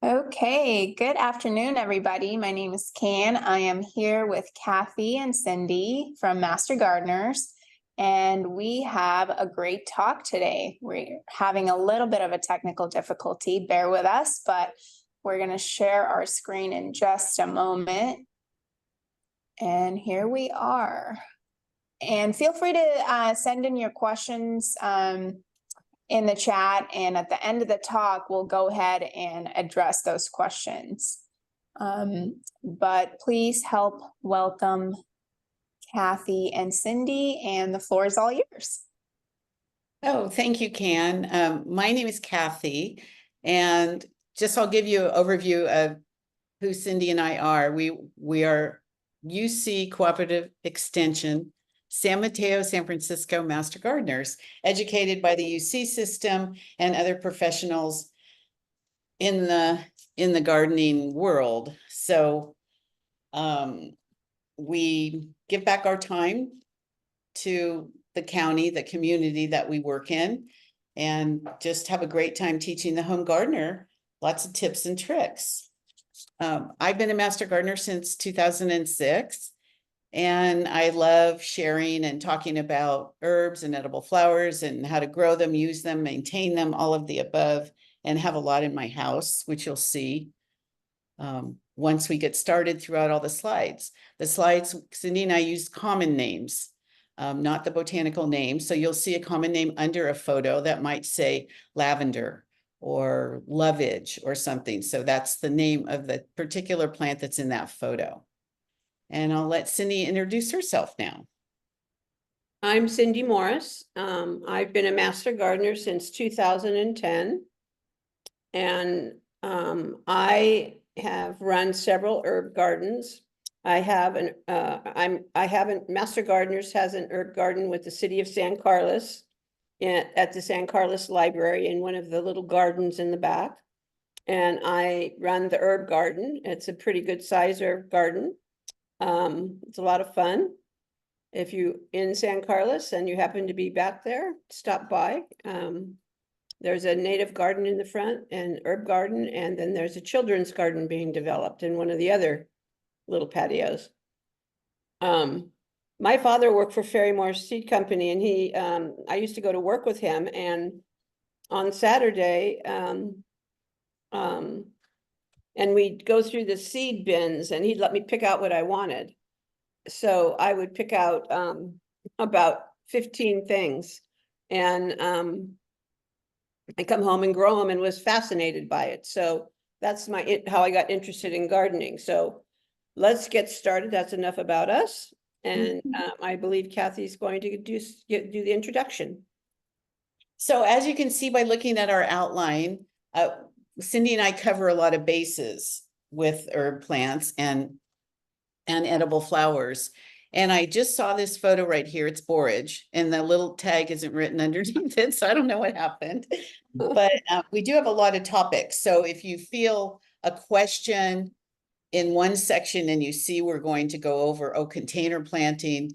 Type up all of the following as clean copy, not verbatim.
Okay, good afternoon, everybody. My name is Can. I am here with Kathy and Cindy from Master Gardeners, and we have a great talk today. We're having a little bit of a technical difficulty, bear with us, but we're going to share our screen in just a moment. And here we are. And feel free to send in your questions in the chat, and at the end of the talk, we'll go ahead and address those questions. But please help welcome Kathy and Cindy, and the floor is all yours. Oh, thank you, Can. My name is Kathy, and I'll give you an overview of who Cindy and I are. We are UC Cooperative Extension, San Mateo, San Francisco Master Gardeners, educated by the UC system and other professionals in the gardening world. So we give back our time to the county, the community that we work in, and just have a great time teaching the home gardener lots of tips and tricks. I've been a Master Gardener since 2006, and I love sharing and talking about herbs and edible flowers and how to grow them, use them, maintain them, all of the above, and have a lot in my house, which you'll see once we get started throughout all the slides. The slides, Cindy and I used common names, not the botanical name. So you'll see a common name under a photo that might say lavender or lovage or something. So that's the name of the particular plant that's in that photo. And I'll let Cindy introduce herself now. I'm Cindi Morris. I've been a Master Gardener since 2010. And I have run several herb gardens. Master Gardeners has an herb garden with the city of San Carlos at the San Carlos Library in one of the little gardens in the back. And I run the herb garden. It's a pretty good size herb garden. It's a lot of fun. If you in San Carlos and you happen to be back there, stop by. There's a native garden in the front and herb garden, and then there's a children's garden being developed in one of the other little patios. My father worked for Ferry Morse Seed Company, and I used to go to work with him, and on Saturday, and we'd go through the seed bins, and he'd let me pick out what I wanted. So I would pick out about 15 things, and I come home and grow them and was fascinated by it. So that's how I got interested in gardening. So let's get started. That's enough about us. And I believe Kathy's going to do the introduction. So as you can see by looking at our outline, Cindy and I cover a lot of bases with herb plants and edible flowers. And I just saw this photo right here. It's borage, and the little tag isn't written underneath it, so I don't know what happened. But we do have a lot of topics. So if you feel a question in one section and you see we're going to go over container planting,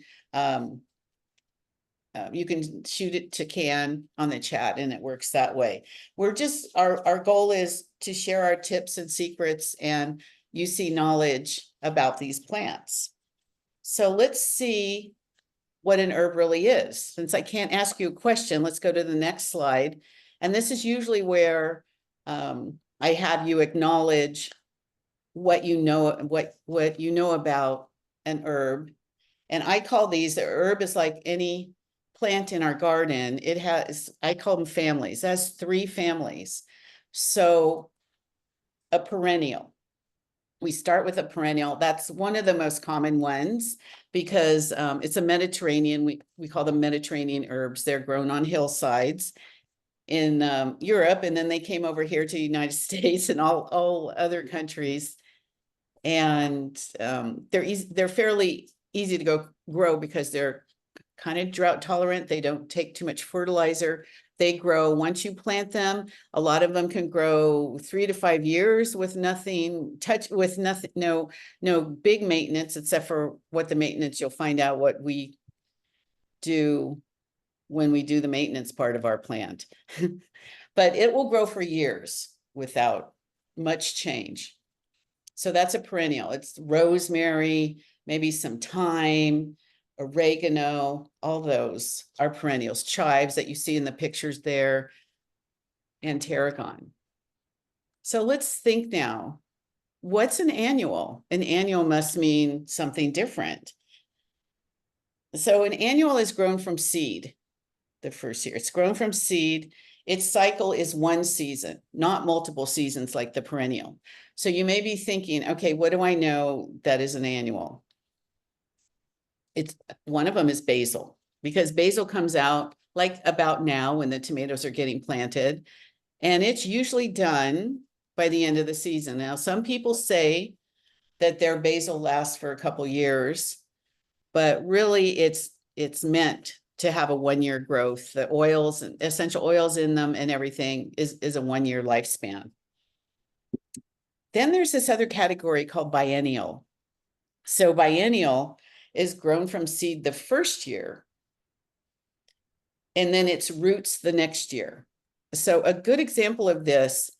you can shoot it to Can on the chat, and it works that way. Our goal is to share our tips and secrets and UC knowledge about these plants. So let's see what an herb really is. Since I can't ask you a question, let's go to the next slide. And this is usually where I have you acknowledge what you know about an herb. And I call these, the herb is like any plant in our garden. I call them families. It has 3 families. So a perennial. We start with a perennial. That's one of the most common ones because it's a Mediterranean. We call them Mediterranean herbs. They're grown on hillsides in Europe, and then they came over here to the United States and all other countries. And they're fairly easy to grow because they're kind of drought tolerant. They don't take too much fertilizer. They grow once you plant them. A lot of them can grow 3 to 5 years with no big maintenance, except for what the maintenance, you'll find out what we do when we do the maintenance part of our plant. But it will grow for years without much change. So that's a perennial. It's rosemary, maybe some thyme, oregano, all those are perennials. Chives that you see in the pictures there, and tarragon. So let's think now, what's an annual? An annual must mean something different. So an annual is grown from seed the first year. It's grown from seed. Its cycle is one season, not multiple seasons like the perennial. So you may be thinking, okay, what do I know that is an annual? It's one of them is basil, because basil comes out like about now when the tomatoes are getting planted, and it's usually done by the end of the season. Now, some people say that their basil lasts for a couple years, but really it's meant to have a 1 year growth. The oils and essential oils in them and everything is a 1 year lifespan. Then there's this other category called biennial. So biennial is grown from seed the first year, and then its roots the next year. So a good example of this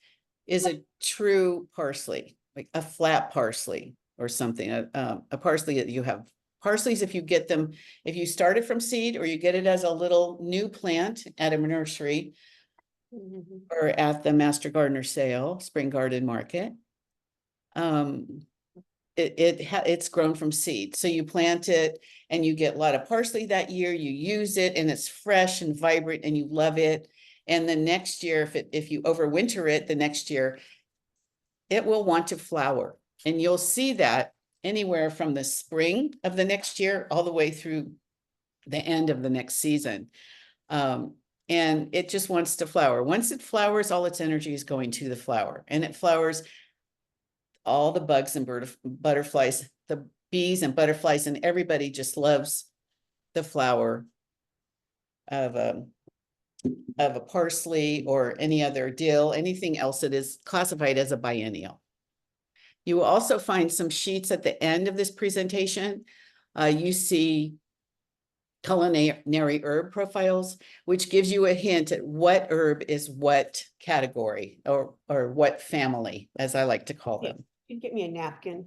is a true parsley, like a flat parsley or something, a parsley that you have. Parsleys, if you get them, if you start it from seed or you get it as a little new plant at a nursery or at the Master Gardener sale, Spring Garden Market, it's grown from seed. So you plant it and you get a lot of parsley that year, you use it and it's fresh and vibrant and you love it. And the next year, if you overwinter it, the next year, it will want to flower. And you'll see that anywhere from the spring of the next year all the way through the end of the next season. And it just wants to flower. Once it flowers, all its energy is going to the flower, and it flowers all the bugs and butterflies, the bees and butterflies, and everybody just loves the flower of a parsley or any other dill, anything else that is classified as a biennial. You will also find some sheets at the end of this presentation. You see culinary herb profiles, which gives you a hint at what herb is what category or what family, as I like to call them. You get me a napkin.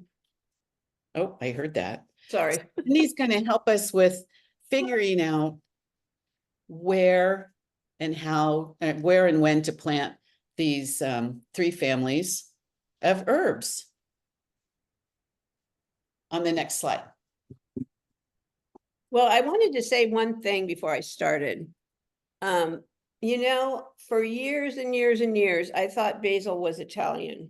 Oh, I heard that. Sorry. Cindy's going to help us with figuring out where and how, where and when to plant these 3 families of herbs. On the next slide. Well, I wanted to say one thing before I started. You know, for years and years and years, I thought basil was Italian.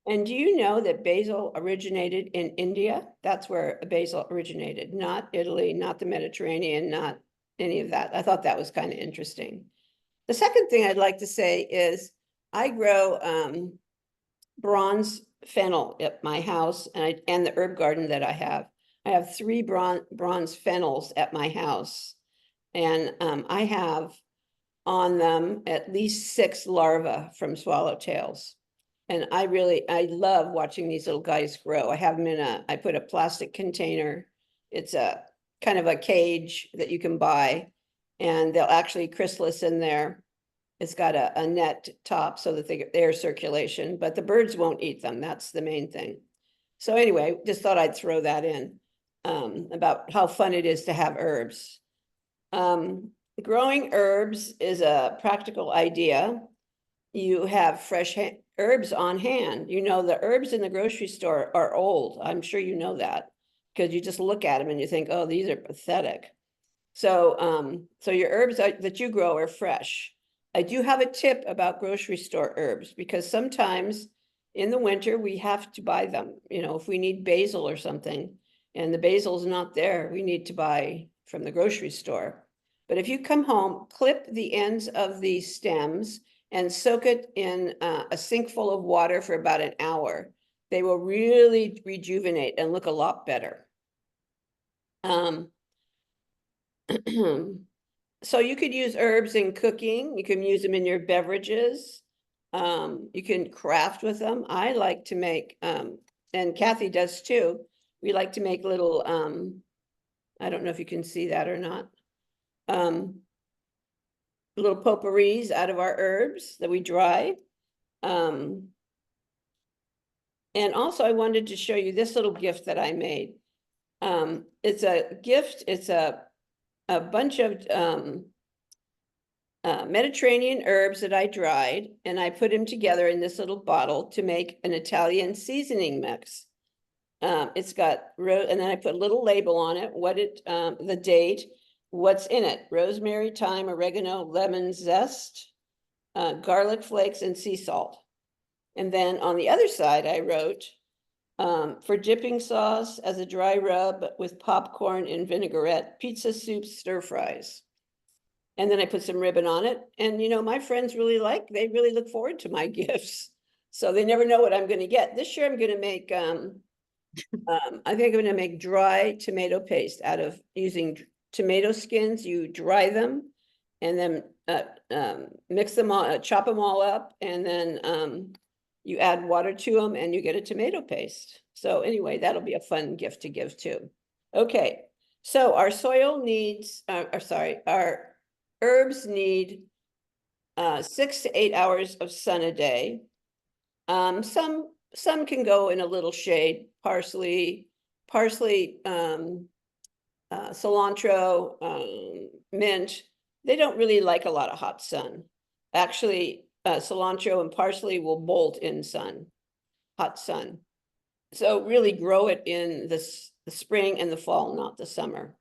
And do you know that basil originated in India? That's where basil originated, not Italy, not the Mediterranean, not any of that. I thought that was kind of interesting. The second thing I'd like to say is I grow bronze fennel at my house and the herb garden that I have. I have 3 bronze fennels at my house, and I have on them at least 6 larvae from swallowtails. And I love watching these little guys grow. I have them I put a plastic container. It's a kind of a cage that you can buy, and they'll actually chrysalis in there. It's got a net top so that they get air circulation, but the birds won't eat them. That's the main thing. So anyway, just thought I'd throw that in about how fun it is to have herbs. Growing herbs is a practical idea. You have fresh herbs on hand. You know, the herbs in the grocery store are old. I'm sure you know that, because you just look at them and you think, oh, these are pathetic. So, so your herbs that you grow are fresh. I do have a tip about grocery store herbs, because sometimes in the winter we have to buy them. You know, if we need basil or something and the basil's not there, we need to buy from the grocery store. But if you come home, clip the ends of the stems and soak it in a sink full of water for about an hour, they will really rejuvenate and look a lot better. So you could use herbs in cooking. You can use them in your beverages. You can craft with them. I like to make, and Kathy does too. We like to make little, I don't know if you can see that or not. Little potpourris out of our herbs that we dry. And also I wanted to show you this little gift that I made. It's a gift, it's a bunch of Mediterranean herbs that I dried, and I put them together in this little bottle to make an Italian seasoning mix. It's got and then I put a little label on it, the date, what's in it: rosemary, thyme, oregano, lemon zest, garlic flakes, and sea salt. And then on the other side, I wrote, for dipping sauce as a dry rub with popcorn and vinaigrette, pizza soup, stir fries. And then I put some ribbon on it. And, you know, my friends they really look forward to my gifts. So they never know what I'm going to get. This year, I'm going to make, I think I'm going to make dry tomato paste out of using tomato skins. You dry them and then mix them all, chop them all up. And then you add water to them and you get a tomato paste. So anyway, that'll be a fun gift to give too. Okay, so our soil needs, our herbs need 6 to 8 hours of sun a day. Some can go in a little shade: parsley, cilantro, mint. They don't really like a lot of hot sun. Actually, cilantro and parsley will bolt in hot sun. So really grow it in the spring and the fall, not the summer.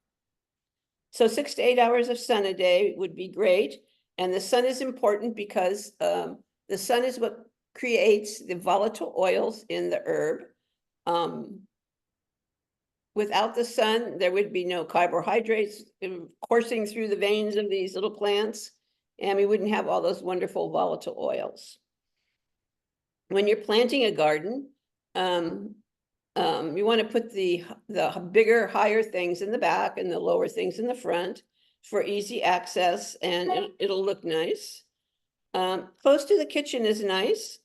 So 6 to 8 hours of sun a day would be great. And the sun is important because the sun is what creates the volatile oils in the herb. Without the sun, there would be no carbohydrates coursing through the veins of these little plants, and we wouldn't have all those wonderful volatile oils. When you're planting a garden, you want to put the bigger, higher things in the back and the lower things in the front for easy access, and it'll look nice. Close to the kitchen is nice.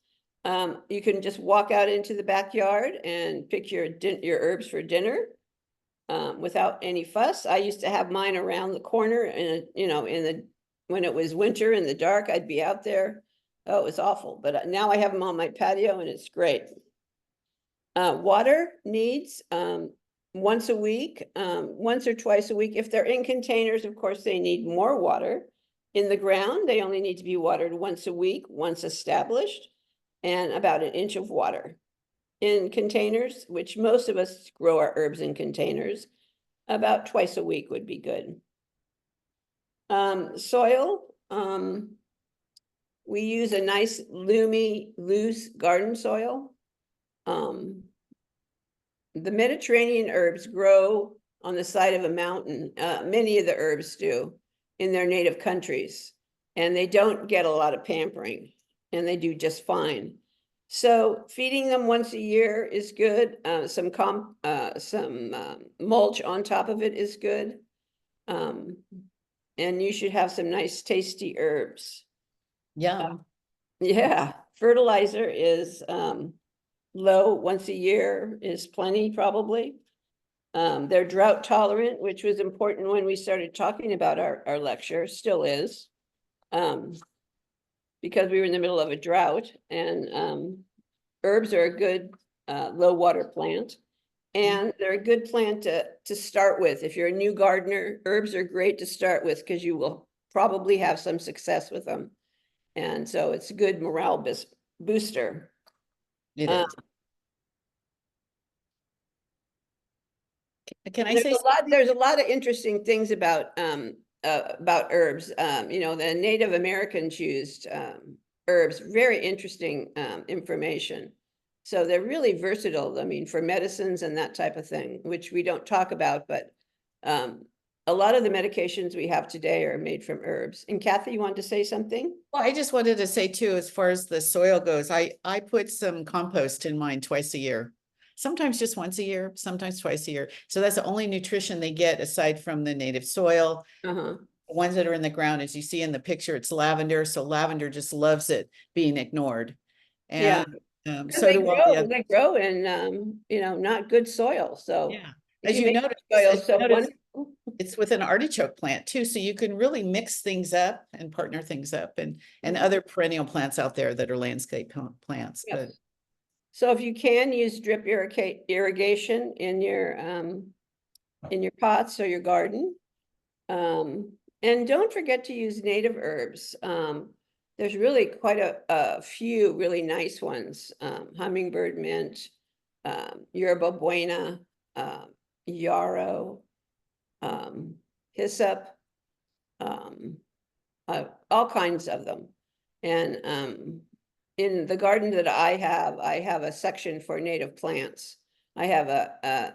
You can just walk out into the backyard and pick your herbs for dinner without any fuss. I used to have mine around the corner, and when it was winter in the dark, I'd be out there. Oh, it was awful. But now I have them on my patio, and it's great. Water needs once a week, once or twice a week. If they're in containers, of course, they need more water. In the ground, they only need to be watered once a week, once established, and about 1 inch of water. In containers, which most of us grow our herbs in containers, about twice a week would be good. Soil, we use a nice loose garden soil. The Mediterranean herbs grow on the side of a mountain. Many of the herbs do in their native countries, and they don't get a lot of pampering, and they do just fine. So feeding them once a year is good. Some mulch on top of it is good. And you should have some nice tasty herbs. Yeah. Yeah, fertilizer is low. Once a year is plenty, probably. They're drought tolerant, which was important when we started talking about our lecture, still is. Because we were in the middle of a drought, and herbs are a good low water plant, and they're a good plant to start with. If you're a new gardener, herbs are great to start with because you will probably have some success with them. And so it's a good morale booster. It is. Can I say there's a lot of interesting things about herbs. The Native Americans used herbs, very interesting information. So they're really versatile, I mean, for medicines and that type of thing, which we don't talk about, but a lot of the medications we have today are made from herbs. And Kathy, you want to say something? Well, I just wanted to say too, as far as the soil goes, I put some compost in mine twice a year. Sometimes just once a year, sometimes twice a year. So that's the only nutrition they get aside from the native soil. The ones that are in the ground, as you see in the picture, it's lavender. So lavender just loves it being ignored. And so they grow in not good soil. So yeah, as you notice, it's with an artichoke plant too. So you can really mix things up and partner things up, and other perennial plants out there that are landscape plants. Yes. So if you can use drip irrigation in your pots or your garden. And don't forget to use native herbs. There's really quite a few really nice ones. Hummingbird mint, yerba buena, yarrow, hyssop, all kinds of them. And in the garden that I have a section for native plants. I have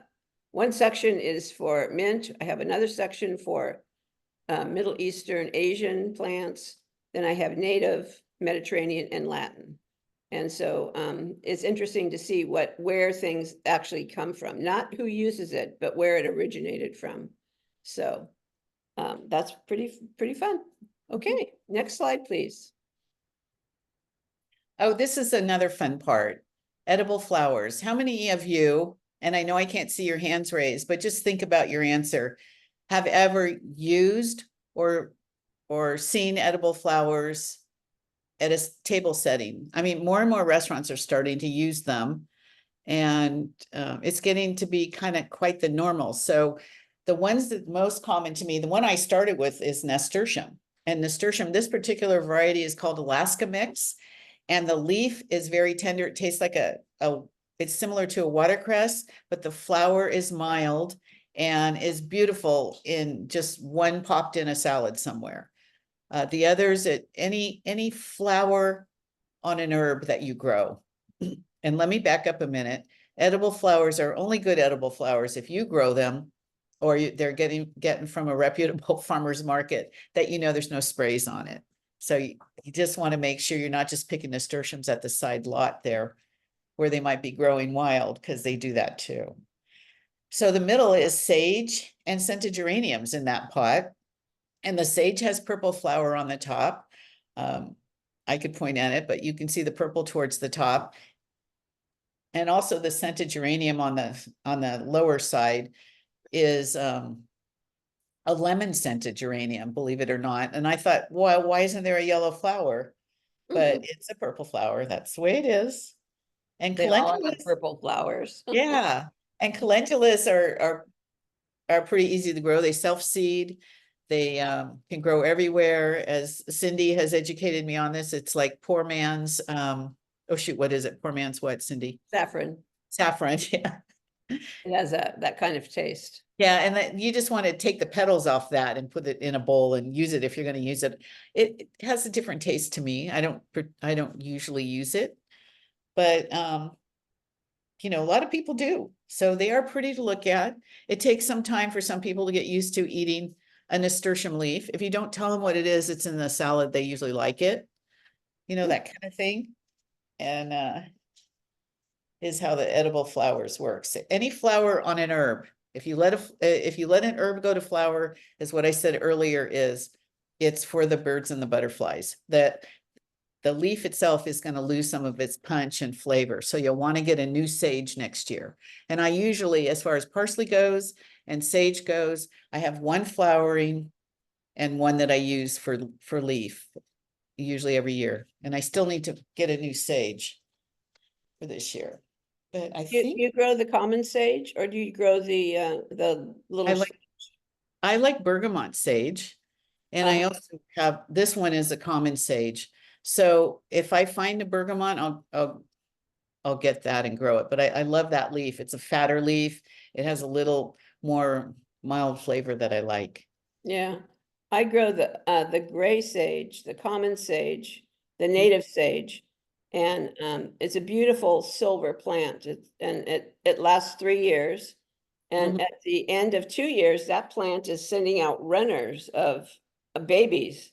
one section is for mint. I have another section for Middle Eastern Asian plants. Then I have native, Mediterranean, and Latin. And so it's interesting to see where things actually come from, not who uses it, but where it originated from. So that's pretty fun. Okay, next slide, please. Oh, this is another fun part. Edible flowers. How many of you, and I know I can't see your hands raised, but just think about your answer, have ever used or seen edible flowers at a table setting? I mean, more and more restaurants are starting to use them, and it's getting to be kind of quite the normal. So the ones that most common to me, the one I started with is nasturtium. And nasturtium, this particular variety is called Alaska Mix. And the leaf is very tender. It tastes like it's similar to a watercress, but the flower is mild and is beautiful in just one popped in a salad somewhere. The others, any flower on an herb that you grow. And let me back up a minute. Edible flowers are only good edible flowers if you grow them, or they're getting from a reputable farmer's market that you know there's no sprays on it. So you just want to make sure you're not just picking nasturtiums at the side lot there where they might be growing wild, because they do that too. So the middle is sage and scented geraniums in that pot. And the sage has purple flower on the top. I could point at it, but you can see the purple towards the top. And also the scented geranium on the lower side is a lemon scented geranium, believe it or not. And I thought, well, why isn't there a yellow flower? But it's a purple flower. That's the way it is. And They all have calendulas, purple flowers. yeah. And calendulas are pretty easy to grow. They self-seed. They can grow everywhere. As Cindy has educated me on this, it's like poor man's, oh shoot, what is it? Poor man's what, Cindy? Saffron. Saffron, yeah. It has that kind of taste. Yeah, and that you just want to take the petals off that and put it in a bowl and use it if you're going to use it. It has a different taste to me. I don't usually use it, but you know, a lot of people do. So they are pretty to look at. It takes some time for some people to get used to eating a nasturtium leaf. If you don't tell them what it is, it's in the salad, they usually like it. You know, that kind of thing. And is how the edible flowers works. Any flower on an herb, if you let an herb go to flower, is what I said earlier, is it's for the birds and the butterflies. That the leaf itself is going to lose some of its punch and flavor. So you'll want to get a new sage next year. And I usually, as far as parsley goes and sage goes, I have one flowering and one that I use for leaf, usually every year. And I still need to get a new sage for this year. But I think you grow the common sage, or do you grow the little? I like bergamot sage, and I also have, this one is a common sage. So if I find a bergamot, I'll get that and grow it. But I love that leaf. It's a fatter leaf. It has a little more mild flavor that I like. Yeah, I grow the gray sage, the common sage, the native sage. And it's a beautiful silver plant. It lasts 3 years. And at the end of 2 years, that plant is sending out runners of babies.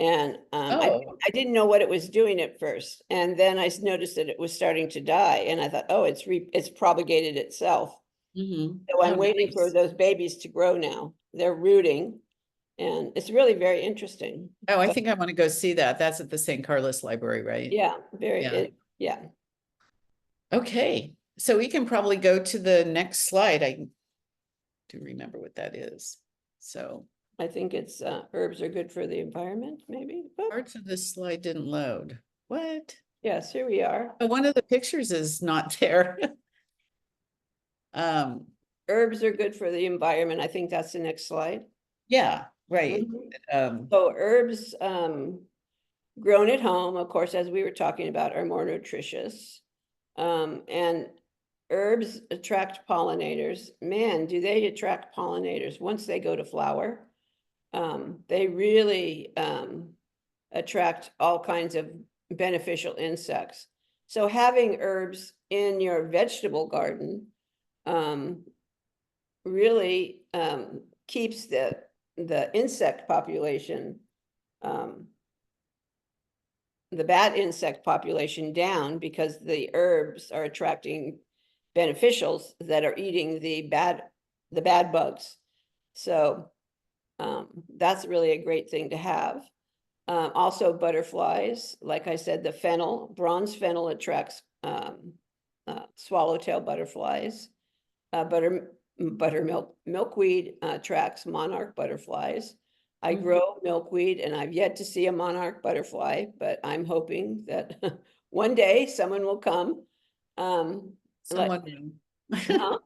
And I didn't know what it was doing at first. And then I noticed that it was starting to die. And I thought, oh, it's propagated itself. So I'm waiting for those babies to grow now. They're rooting. And it's really very interesting. Oh, I think I want to go see that. That's at the St. Carlos Library, right? Yeah, yeah. Okay, so we can probably go to the next slide. I do remember what that is. So I think it's herbs are good for the environment, maybe. Parts of this slide didn't load. What? Yes, here we are. But one of the pictures is not there. Herbs are good for the environment. I think that's the next slide. Yeah, right. Mhm. So herbs grown at home, of course, as we were talking about, are more nutritious. And herbs attract pollinators. Man, do they attract pollinators once they go to flower. They really attract all kinds of beneficial insects. So having herbs in your vegetable garden really keeps the insect population, the bad insect population down, because the herbs are attracting beneficials that are eating the bad bugs. So that's really a great thing to have. Also butterflies, like I said, the fennel, bronze fennel attracts swallowtail butterflies. Buttermilk, milkweed attracts monarch butterflies. I grow milkweed and I've yet to see a monarch butterfly, but I'm hoping that one day someone will come. Someone Huh?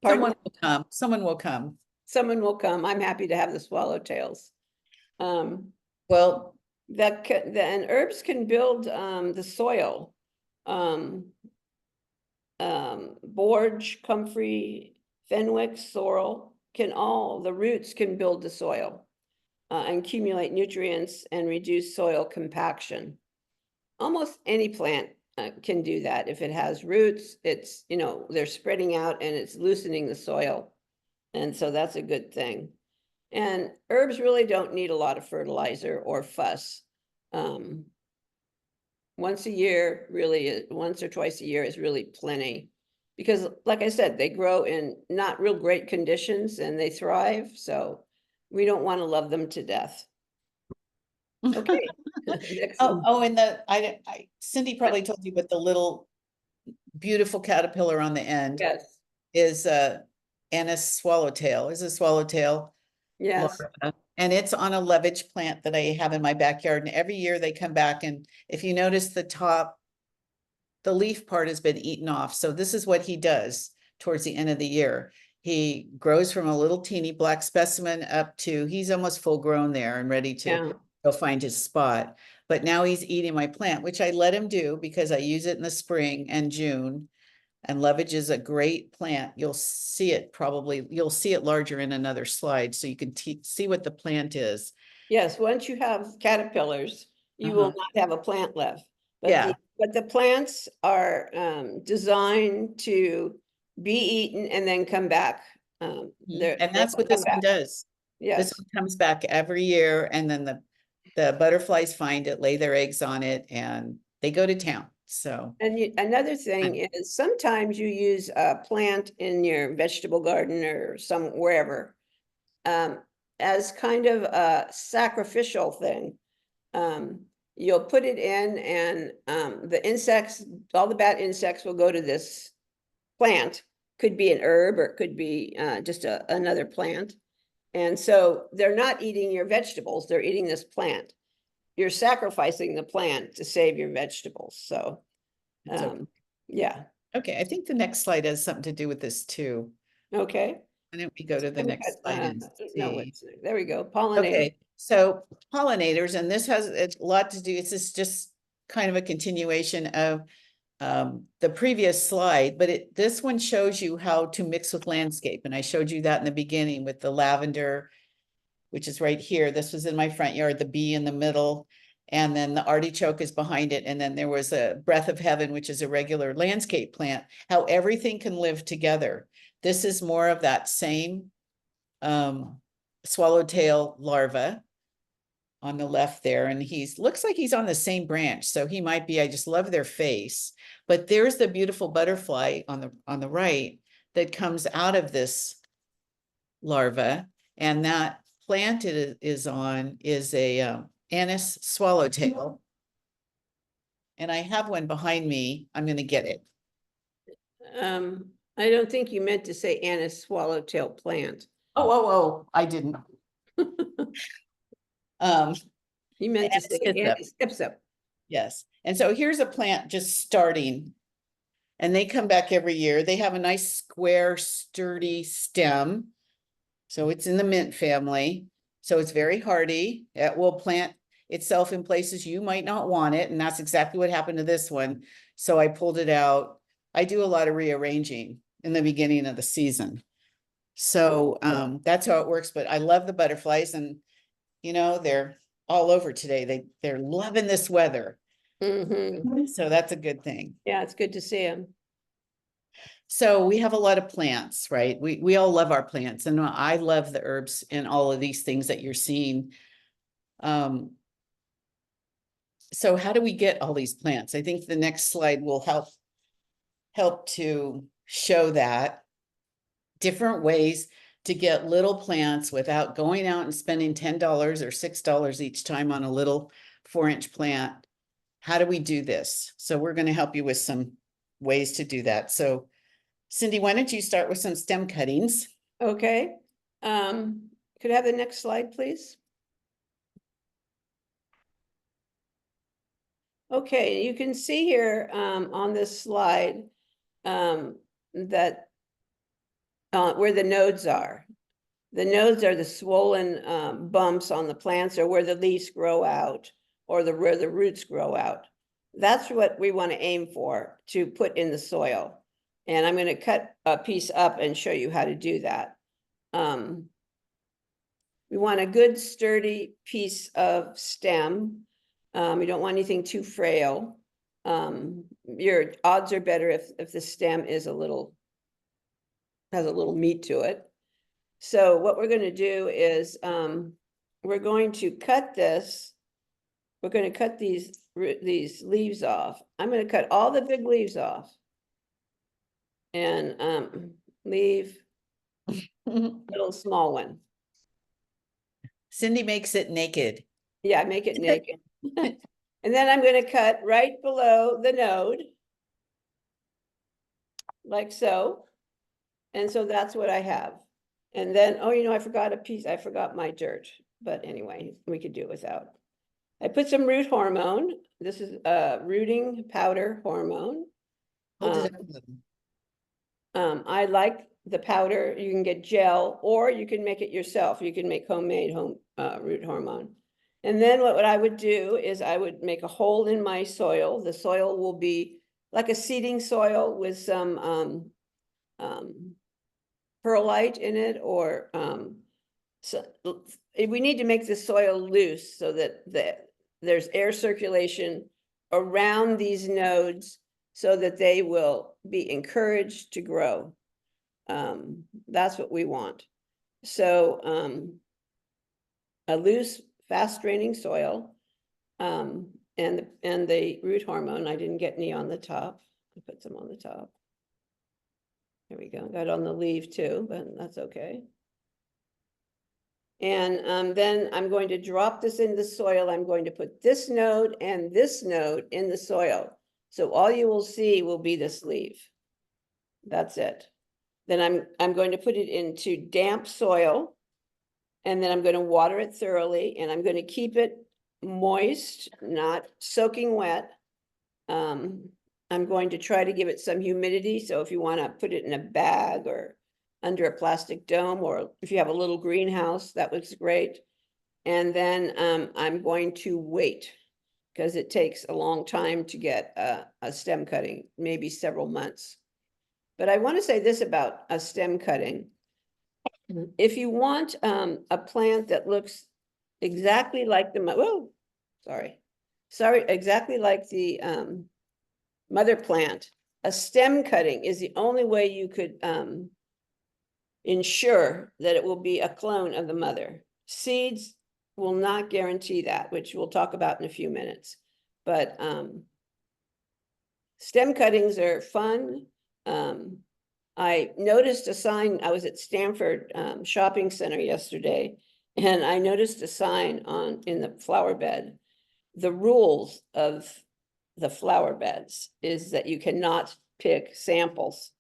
someone will come. Someone will come. Someone will come. I'm happy to have the swallowtails. Well, And herbs can build the soil. Borage, comfrey, fenwick, sorrel the roots can build the soil and accumulate nutrients and reduce soil compaction. Almost any plant can do that. If it has roots, it's, they're spreading out and it's loosening the soil. And so that's a good thing. And herbs really don't need a lot of fertilizer or fuss. Once a year, really, once or twice a year is really plenty. Because like I said, they grow in not real great conditions and they thrive. So we don't want to love them to death. Okay. And Cindy probably told you, but the little beautiful caterpillar on the end Yes. is anise swallowtail, is a swallowtail. Yes. larva. And it's on a lovage plant that I have in my backyard. And every year they come back, and if you notice the leaf part has been eaten off. So this is what he does towards the end of the year. He grows from a little teeny black specimen up to, he's almost full grown there and ready to go find his spot. But now he's eating my plant, which I let him do because I use it in the spring and June. And lovage is a great plant. You'll see it larger in another slide so you can see what the plant is. Yes, once you have caterpillars, you will not have a plant left. But the plants are designed to be eaten and then come back. And that's what this one does. Yes. This one comes back every year, and then the butterflies find it, lay their eggs on it, and they go to town. So, and another thing is sometimes you use a plant in your vegetable garden or wherever as kind of a sacrificial thing. You'll put it in and the insects, all the bad insects will go to this plant. Could be an herb or it could be just another plant. And so they're not eating your vegetables, they're eating this plant. You're sacrificing the plant to save your vegetables. So, yeah. Okay, I think the next slide has something to do with this too. Okay. Why don't we go to the next slide and see? There we go. Pollinators. Okay, so pollinators, and this has a lot to do, it's just kind of a continuation of the previous slide, but this one shows you how to mix with landscape. And I showed you that in the beginning with the lavender, which is right here. This was in my front yard, the bee in the middle, and then the artichoke is behind it. And then there was a breath of heaven, which is a regular landscape plant, how everything can live together. This is more of that same swallowtail larva on the left there, and looks like he's on the same branch, so he might be. I just love their face. But there's the beautiful butterfly on the right that comes out of this larva, and that plant it is on is a anise swallowtail. And I have one behind me. I'm going to get it. I don't think you meant to say anise swallowtail plant. Oh, I didn't. You meant to say anise hypsip. Yes. And so here's a plant just starting. And they come back every year. They have a nice square, sturdy stem. So it's in the mint family. So it's very hardy. It will plant itself in places you might not want it. And that's exactly what happened to this one. So I pulled it out. I do a lot of rearranging in the beginning of the season. So that's how it works. But I love the butterflies, and you know, they're all over today. They're loving this weather. So that's a good thing. Yeah, it's good to see them. So we have a lot of plants, right? We all love our plants, and I love the herbs and all of these things that you're seeing. So how do we get all these plants? I think the next slide will help to show that different ways to get little plants without going out and spending $10 or $6 each time on a little 4-inch plant. How do we do this? So we're going to help you with some ways to do that. So Cindi, why don't you start with some stem cuttings? Okay. Could I have the next slide, please? Okay, you can see here on this slide that where the nodes are. The nodes are the swollen bumps on the plants, or where the leaves grow out, or where the roots grow out. That's what we want to aim for, to put in the soil. And I'm going to cut a piece up and show you how to do that. We want a good sturdy piece of stem. We don't want anything too frail. Your odds are better if the stem is has a little meat to it. So what we're going to do is we're going to cut this. We're going to cut these leaves off. I'm going to cut all the big leaves off and leave a little small one. Cindi makes it naked. Yeah, make it naked. And then I'm going to cut right below the node, like so. And so that's what I have. And then, oh, you know, I forgot a piece. I forgot my dirt. But anyway, we could do it without. I put some root hormone. This is a rooting powder hormone. Hold it up. I like the powder. You can get gel, or you can make it yourself. You can make homemade root hormone. And then what I would do is I would make a hole in my soil. The soil will be like a seeding soil with some perlite in it, or so we need to make the soil loose so that there's air circulation around these nodes so that they will be encouraged to grow. That's what we want. So a loose, fast draining soil, and the root hormone. I didn't get any on the top. I put some on the top. There we go. Got on the leaf too, but that's okay. And then I'm going to drop this in the soil. I'm going to put this node and this node in the soil. So all you will see will be this leaf. That's it. Then I'm going to put it into damp soil, and then I'm going to water it thoroughly, and I'm going to keep it moist, not soaking wet. I'm going to try to give it some humidity. So if you want to put it in a bag or under a plastic dome, or if you have a little greenhouse, that was great. And then I'm going to wait, because it takes a long time to get a stem cutting, maybe several months. But I want to say this about a stem cutting. If you want a plant that looks exactly like the, exactly like the mother plant, a stem cutting is the only way you could ensure that it will be a clone of the mother. Seeds will not guarantee that, which we'll talk about in a few minutes. But stem cuttings are fun. I noticed a sign. I was at Stanford Shopping Center yesterday, and I noticed a sign in the flower bed. The rules of the flower beds is that you cannot pick samples.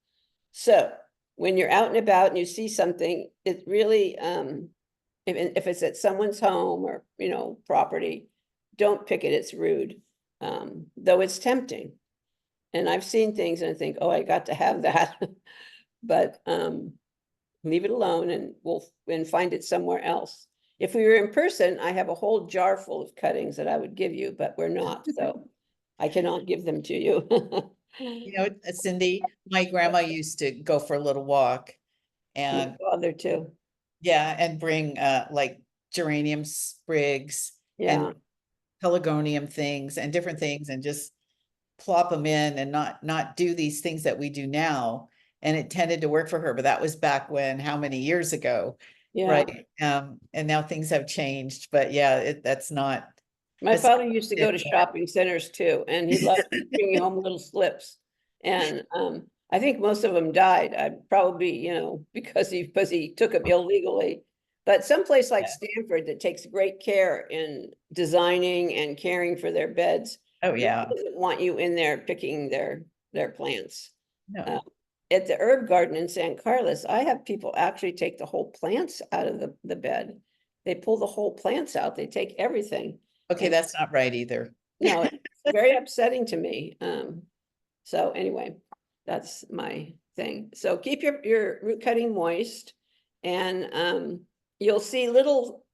So when you're out and about and you see something, it really, if it's at someone's home or, property, don't pick it. It's rude. though it's tempting. And I've seen things and I think, oh, I got to have that. But leave it alone and we'll find it somewhere else. If we were in person, I have a whole jar full of cuttings that I would give you, but we're not, so I cannot give them to you. You know, Cindy, my grandma used to go for a little walk My and father too. yeah, and bring like geranium sprigs Yeah, and pelargonium things and different things and just plop them in and not do these things that we do now. And it tended to work for her, but that was back when, how many years ago, yeah. right? And now things have changed, but yeah, that's not. My that's father used to go to it. shopping centers too, and he loved bringing home little slips. And I think most of them died. I probably, you know, because he took them illegally. But someplace like Yeah. Stanford that takes great care in designing and caring for their beds. Oh, yeah. Doesn't want you in there picking their plants. No. At the herb garden in San Carlos, I have people actually take the whole plants out of the bed. They pull the whole plants out. They take everything. Okay, And that's not right either. no, it's very upsetting to me. So anyway, that's my thing. So keep your root cutting moist and you'll see little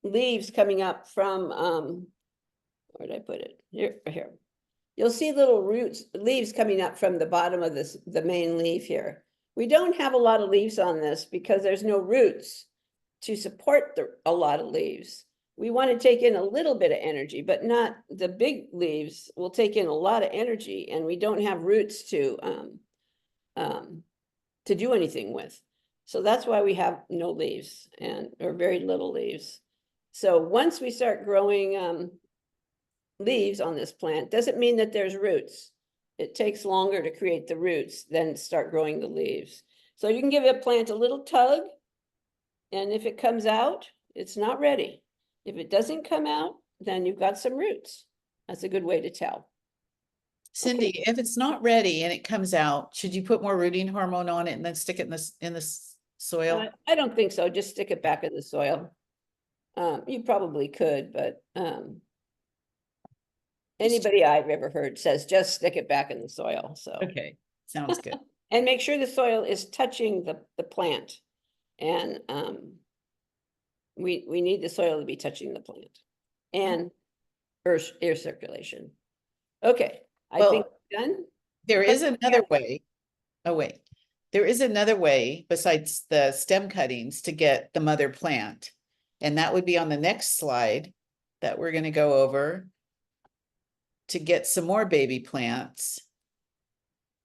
leaves coming up from where did I put it? Here. You'll see little leaves coming up from the bottom of the main leaf here. We don't have a lot of leaves on this because there's no roots to support a lot of leaves. We want to take in a little bit of energy, but not the big leaves will take in a lot of energy and we don't have roots to do anything with. So that's why we have no leaves or very little leaves. So once we start growing leaves on this plant, doesn't mean that there's roots. It takes longer to create the roots than start growing the leaves. So you can give a plant a little tug, and if it comes out, it's not ready. If it doesn't come out, then you've got some roots. That's a good way to tell. Cindy, if it's not ready and it comes out, should you put more rooting hormone on it and then stick it in the soil? I don't think so. Just stick it back in the soil. You probably could, but anybody I've ever heard says just stick it back in the soil. So Okay, sounds good. and make sure the soil is touching the plant. And we need the soil to be touching the plant and air circulation. Okay, I think we're done. There is another way. Oh, wait. There is another way besides the stem cuttings to get the mother plant. And that would be on the next slide that we're going to go over to get some more baby plants.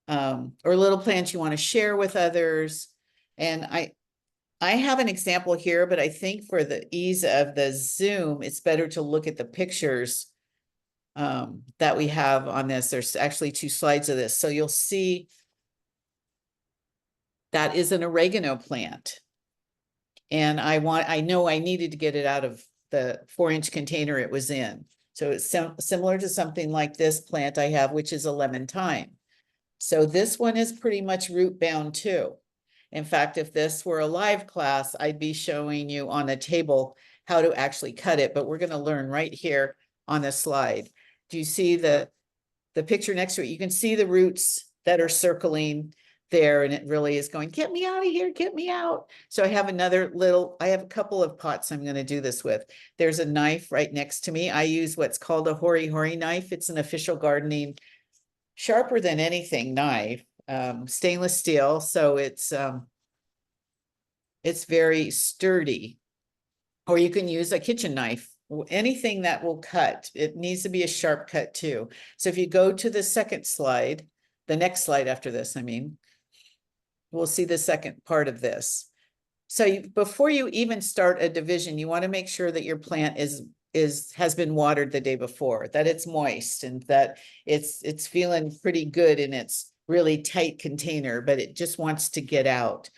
Or little plants you want to share with others. And I have an example here, but I think for the ease of the Zoom, it's better to look at the pictures that we have on this. There's actually 2 slides of this. So you'll see that is an oregano plant. And I know I needed to get it out of the 4-inch container it was in. So it's similar to something like this plant I have, which is a lemon thyme. So this one is pretty much root bound too. In fact, if this were a live class, I'd be showing you on a table how to actually cut it, but we're going to learn right here on this slide. Do you see the picture next to it? You can see the roots that are circling there, and it really is going, get me out of here, get me out. So I have I have a couple of pots I'm going to do this with. There's a knife right next to me. I use what's called a hori knife. It's an official gardening, sharper than anything knife, stainless steel. So it's very sturdy. Or you can use a kitchen knife, anything that will cut. It needs to be a sharp cut too. So if you go to the second slide, the next slide after this, I mean, we'll see the second part of this. So before you even start a division, you want to make sure that your plant has been watered the day before, that it's moist and that it's feeling pretty good in its really tight container, but it just wants to get out.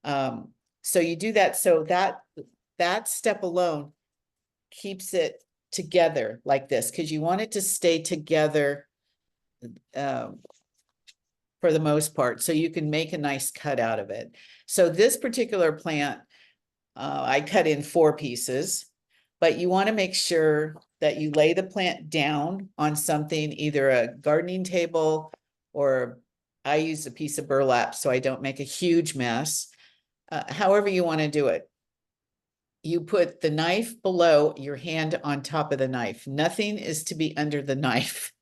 So you do that. So that step alone keeps it together like this, because you want it to stay together for the most part, so you can make a nice cut out of it. So this particular plant, I cut in 4 pieces, but you want to make sure that you lay the plant down on something, either a gardening table, or I use a piece of burlap so I don't make a huge mess. However you want to do it. You put the knife below, your hand on top of the knife. Nothing is to be under the knife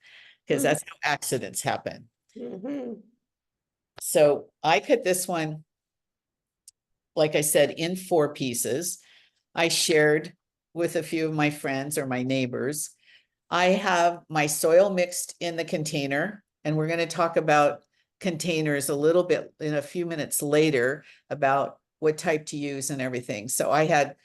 because that's how accidents happen. Mhm. So I cut this one, like I said, in 4 pieces. I shared with a few of my friends or my neighbors. I have my soil mixed in the container, and we're going to talk about containers a little bit in a few minutes later about what type to use and everything. So I had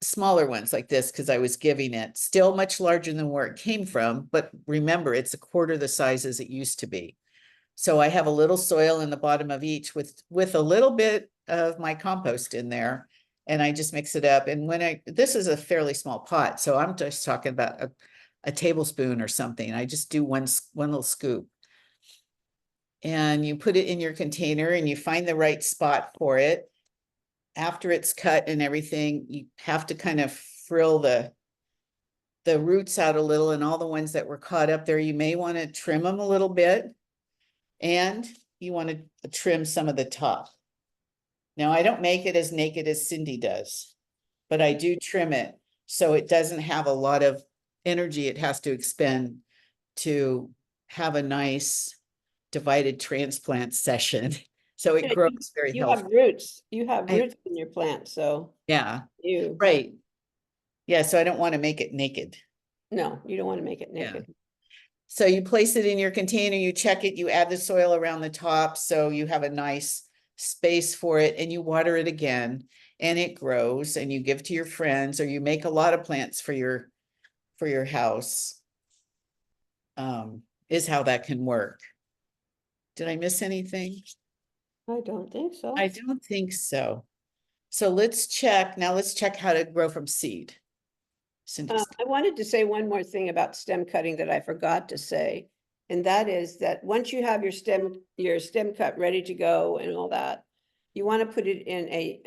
smaller ones like this because I was giving it, still much larger than where it came from, but remember, it's a quarter the size as it used to be. So I have a little soil in the bottom of each with a little bit of my compost in there, and I just mix it up. And when this is a fairly small pot, so I'm just talking about a tablespoon or something. I just do one little scoop. And you put it in your container and you find the right spot for it. After it's cut and everything, you have to kind of frill the roots out a little, and all the ones that were caught up there, you may want to trim them a little bit, and you want to trim some of the top. Now, I don't make it as naked as Cindy does, but I do trim it so it doesn't have a lot of energy it has to expend to have a nice divided transplant session. So it Yeah, grows very you have healthy. roots. You have roots in your plant, so Yeah, you right. Yeah, so I don't want to make it naked. no, you don't want to make it Yeah. naked. So you place it in your container, you check it, you add the soil around the top so you have a nice space for it, and you water it again, and it grows, and you give to your friends, or you make a lot of plants for your house. Is how that can work. Did I miss anything? I don't think so. I don't think so. So let's check. Now let's check how to grow from seed. Cindy's. I wanted to say one more thing about stem cutting that I forgot to say. And that is that once you have your stem cut ready to go and all that, you want to put it in a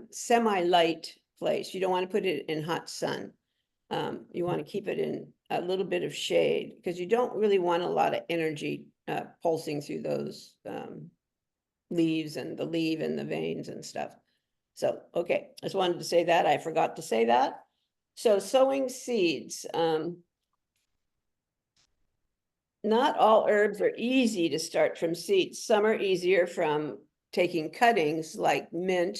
semi-light place. You don't want to put it in hot sun. You want to keep it in a little bit of shade because you don't really want a lot of energy pulsing through those leaves and the leaf and the veins and stuff. So, okay, I just wanted to say that. I forgot to say that. So sowing seeds, not all herbs are easy to start from seeds. Some are easier from taking cuttings, like mint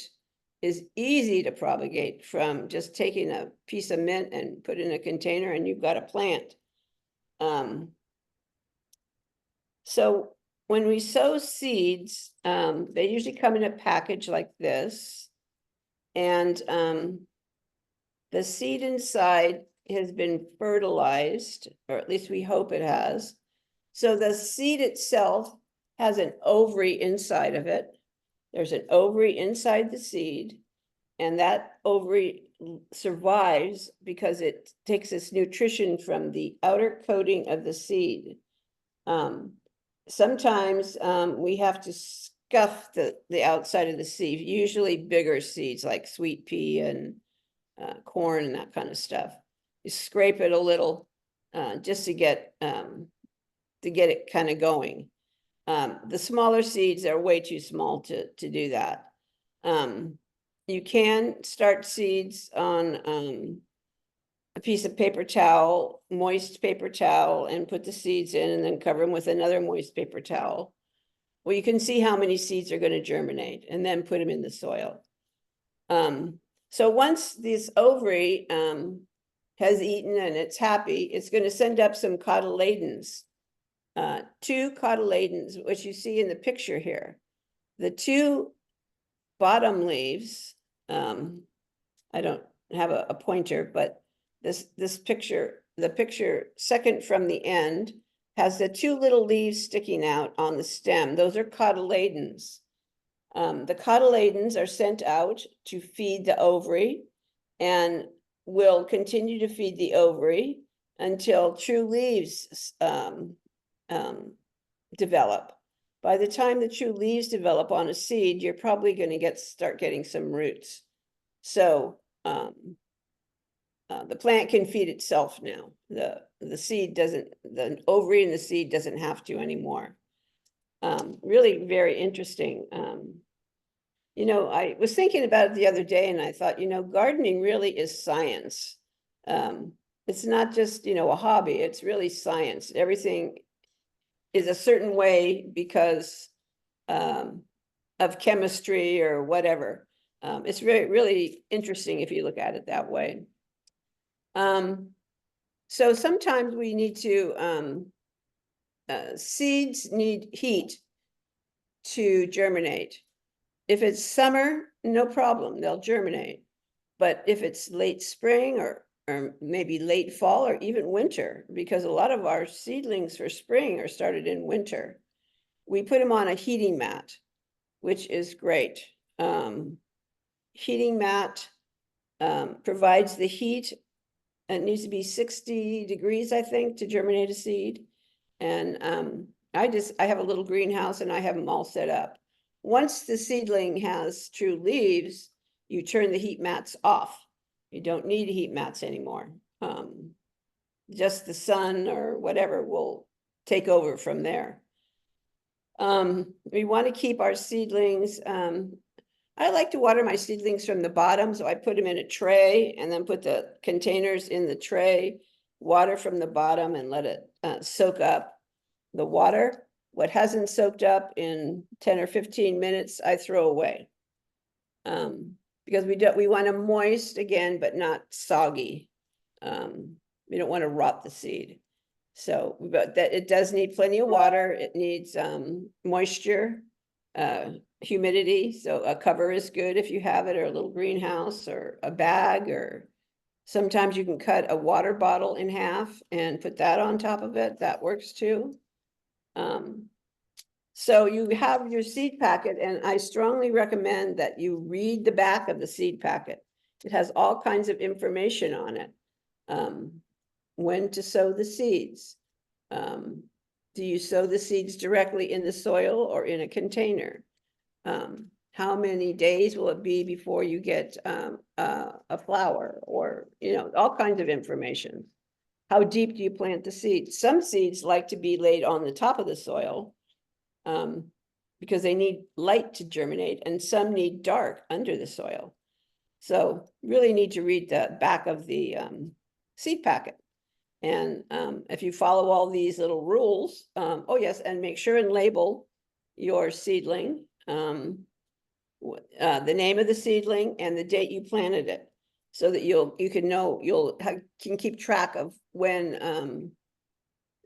is easy to propagate from just taking a piece of mint and put it in a container and you've got a plant. So when we sow seeds, they usually come in a package like this. And the seed inside has been fertilized, or at least we hope it has. So the seed itself has an ovary inside of it. There's an ovary inside the seed, and that ovary survives because it takes its nutrition from the outer coating of the seed. Sometimes we have to scuff the outside of the seed, usually bigger seeds like sweet pea and corn and that kind of stuff. You scrape it a little just to get it kind of going. The smaller seeds are way too small to do that. You can start seeds on a piece of paper towel, moist paper towel, and put the seeds in and then cover them with another moist paper towel. Well, you can see how many seeds are going to germinate and then put them in the soil. So once this ovary has eaten and it's happy, it's going to send up some cotyledons. 2 cotyledons, which you see in the picture here. The 2 bottom leaves, I don't have a pointer, but this picture, the picture second from the end, has the 2 little leaves sticking out on the stem. Those are cotyledons. The cotyledons are sent out to feed the ovary and will continue to feed the ovary until true leaves develop. By the time the true leaves develop on a seed, you're probably going to start getting some roots. So the plant can feed itself now. The seed doesn't, the ovary and the seed doesn't have to anymore. Really very interesting. You know, I was thinking about it the other day and I thought, you know, gardening really is science. It's not just, you know, a hobby, it's really science. Everything is a certain way because of chemistry or whatever. It's really interesting if you look at it that way. So sometimes we need to, seeds need heat to germinate. If it's summer, no problem, they'll germinate. But if it's late spring or maybe late fall or even winter, because a lot of our seedlings for spring are started in winter, we put them on a heating mat, which is great. Heating mat provides the heat. It needs to be 60 degrees, I think, to germinate a seed. And I have a little greenhouse and I have them all set up. Once the seedling has true leaves, you turn the heat mats off. You don't need heat mats anymore. Just the sun or whatever will take over from there. We want to keep our seedlings. I like to water my seedlings from the bottom, so I put them in a tray and then put the containers in the tray, water from the bottom and let it soak up the water. What hasn't soaked up in 10 or 15 minutes, I throw away. Because we want them moist again, but not soggy. We don't want to rot the seed. So, but that it does need plenty of water. It needs moisture, humidity. So a cover is good if you have it, or a little greenhouse or a bag, or sometimes you can cut a water bottle in half and put that on top of it. That works too. So you have your seed packet, and I strongly recommend that you read the back of the seed packet. It has all kinds of information on it. When to sow the seeds. Do you sow the seeds directly in the soil or in a container? How many days will it be before you get a flower, or, you know, all kinds of information. How deep do you plant the seeds? Some seeds like to be laid on the top of the soil because they need light to germinate, and some need dark under the soil. So really need to read the back of the seed packet. And if you follow all these little rules, oh yes, and make sure and label your seedling, the name of the seedling and the date you planted it, so that you can know, can keep track of when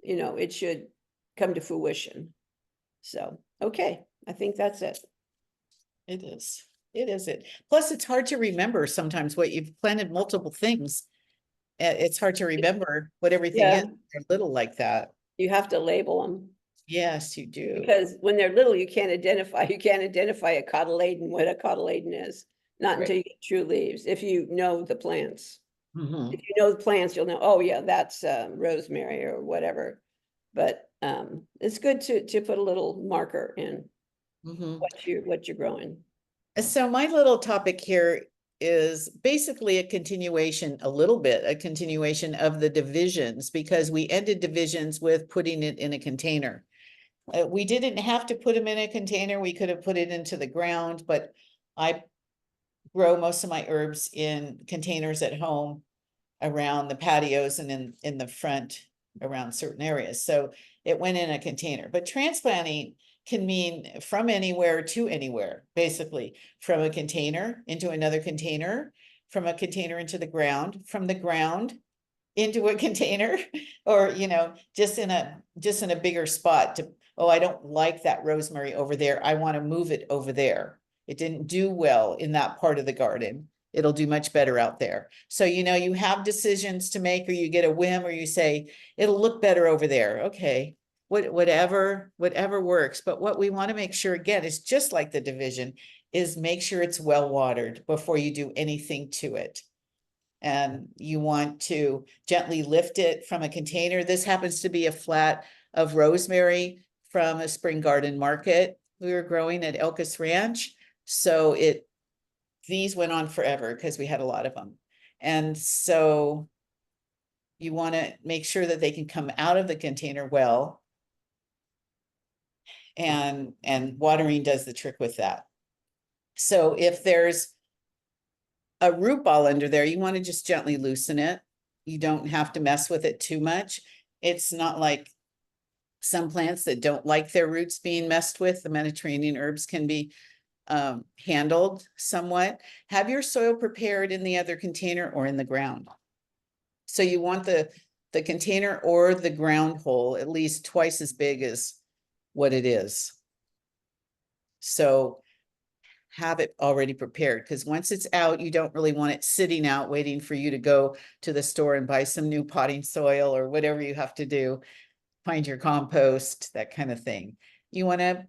you know, it should come to fruition. So, okay, I think that's it. It is. It is it. Plus, it's hard to remember sometimes what you've planted multiple things. It's hard to remember what everything is. They're little like that. You have to label them. Yes, you do. Because when they're little, you can't identify a cotyledon, what a cotyledon is, not until you get true leaves, if you know the plants. If you know the plants, you'll know, oh yeah, that's rosemary or whatever. But it's good to put a little marker in what you're growing. So my little topic here is basically a continuation of the divisions, because we ended divisions with putting it in a container. We didn't have to put them in a container. We could have put it into the ground, but I grow most of my herbs in containers at home around the patios and in the front around certain areas. So it went in a container. But transplanting can mean from anywhere to anywhere, basically, from a container into another container, from a container into the ground, from the ground into a container, or, you know, just in a bigger spot to, oh, I don't like that rosemary over there, I want to move it over there. It didn't do well in that part of the garden. It'll do much better out there. So, you know, you have decisions to make, or you get a whim, or you say, it'll look better over there. Okay, whatever works. But what we want to make sure, again, is just like the division, is make sure it's well watered before you do anything to it. And you want to gently lift it from a container. This happens to be a flat of rosemary from a spring garden market we were growing at Elkis Ranch. So these went on forever because we had a lot of them. And so you want to make sure that they can come out of the container well. And watering does the trick with that. So if there's a root ball under there, you want to just gently loosen it. You don't have to mess with it too much. It's not like some plants that don't like their roots being messed with. The Mediterranean herbs can be handled somewhat. Have your soil prepared in the other container or in the ground. So you want the container or the ground hole at least twice as big as what it is. So have it already prepared, because once it's out, you don't really want it sitting out waiting for you to go to the store and buy some new potting soil or whatever you have to do, find your compost, that kind of thing. You want to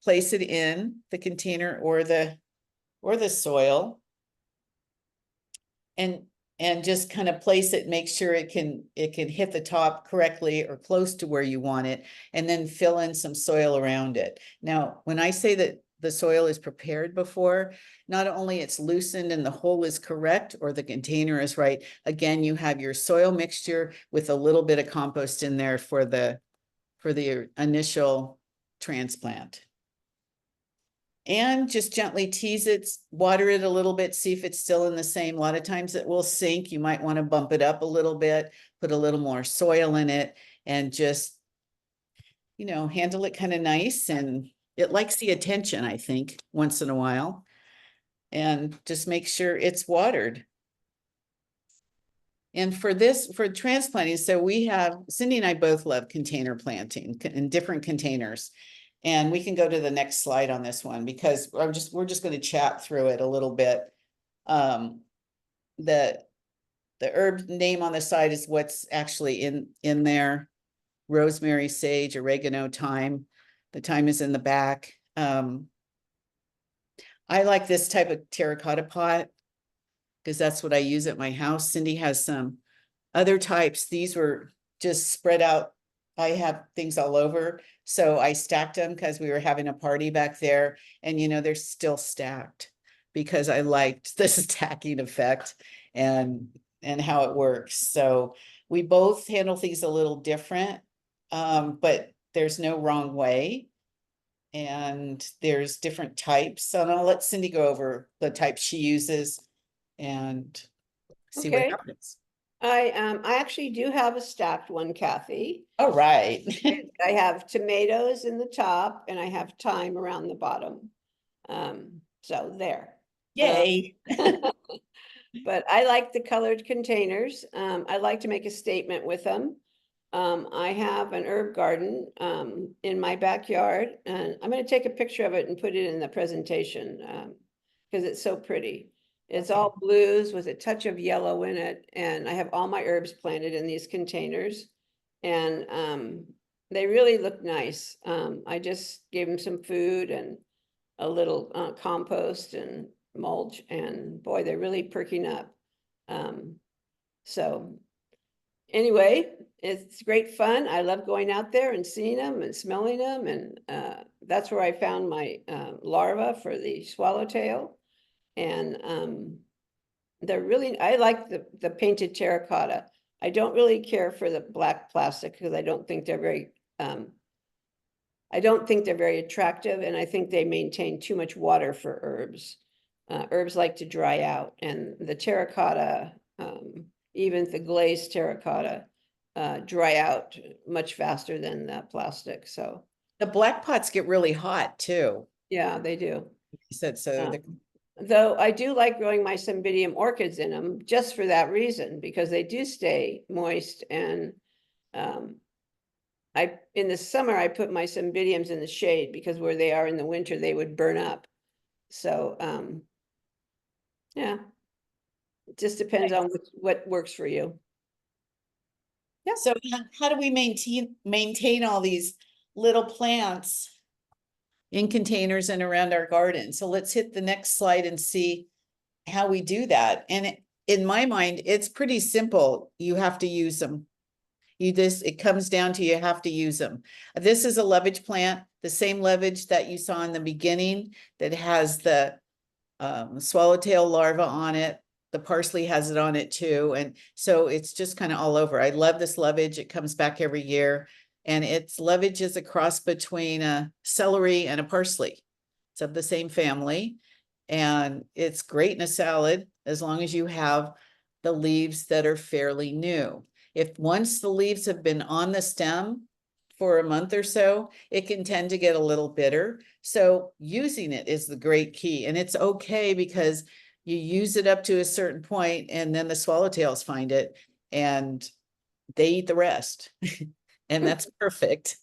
place it in the container or the soil, and just kind of place it, make sure it can hit the top correctly or close to where you want it, and then fill in some soil around it. Now, when I say that the soil is prepared before, not only it's loosened and the hole is correct or the container is right, again, you have your soil mixture with a little bit of compost in there for the initial transplant. And just gently tease it, water it a little bit, see if it's still in the same. A lot of times it will sink. You might want to bump it up a little bit, put a little more soil in it, and just, you know, handle it kind of nice. And it likes the attention, I think, once in a while. And just make sure it's watered. And for transplanting, so we have, Cindi and I both love container planting in different containers. And we can go to the next slide on this one, because we're just going to chat through it a little bit. The herb name on the side is what's actually in there: rosemary, sage, oregano, thyme. The thyme is in the back. I like this type of terracotta pot because that's what I use at my house. Cindi has some other types. These were just spread out. I have things all over. So I stacked them because we were having a party back there, and, you know, they're still stacked because I liked the stacking effect and how it works. So we both handle things a little different, but there's no wrong way. And there's different types. So I'll let Cindi go over the types she uses and see what happens. I actually do have a stacked one, Kathy. All right. I have tomatoes in the top and I have thyme around the bottom. So there. Yay. But I like the colored containers. I like to make a statement with them. I have an herb garden in my backyard, and I'm going to take a picture of it and put it in the presentation because it's so pretty. It's all blues with a touch of yellow in it, and I have all my herbs planted in these containers, and they really look nice. I just gave them some food and a little compost and mulch, and boy, they're really perking up. So anyway, it's great fun. I love going out there and seeing them and smelling them, and that's where I found my larva for the swallowtail. And they're really, I like the painted terracotta. I don't really care for the black plastic because I don't think they're very attractive, and I think they maintain too much water for herbs. Herbs like to dry out, and the terracotta, even the glazed terracotta, dry out much faster than the plastic. So the black pots get really hot too. Yeah, they do. You said so. Though I do like growing my cymbidium orchids in them just for that reason, because they do stay moist. And in the summer, I put my cymbidiums in the shade because where they are in the winter, they would burn up. So yeah, it just depends on what works for you. Yeah. So how do we maintain all these little plants in containers and around our garden? So let's hit the next slide and see how we do that. And in my mind, it's pretty simple. You have to use them. It comes down to, you have to use them. This is a lovage plant, the same lovage that you saw in the beginning that has the swallowtail larva on it. the parsley has it on it too. And so it's just kind of all over. I love this lovage. It comes back every year. And its lovage is a cross between a celery and a parsley. It's of the same family. And it's great in a salad as long as you have the leaves that are fairly new. If once the leaves have been on the stem for a month or so, it can tend to get a little bitter. So using it is the great key. And it's okay because you use it up to a certain point and then the swallowtails find it and they eat the rest. And that's perfect.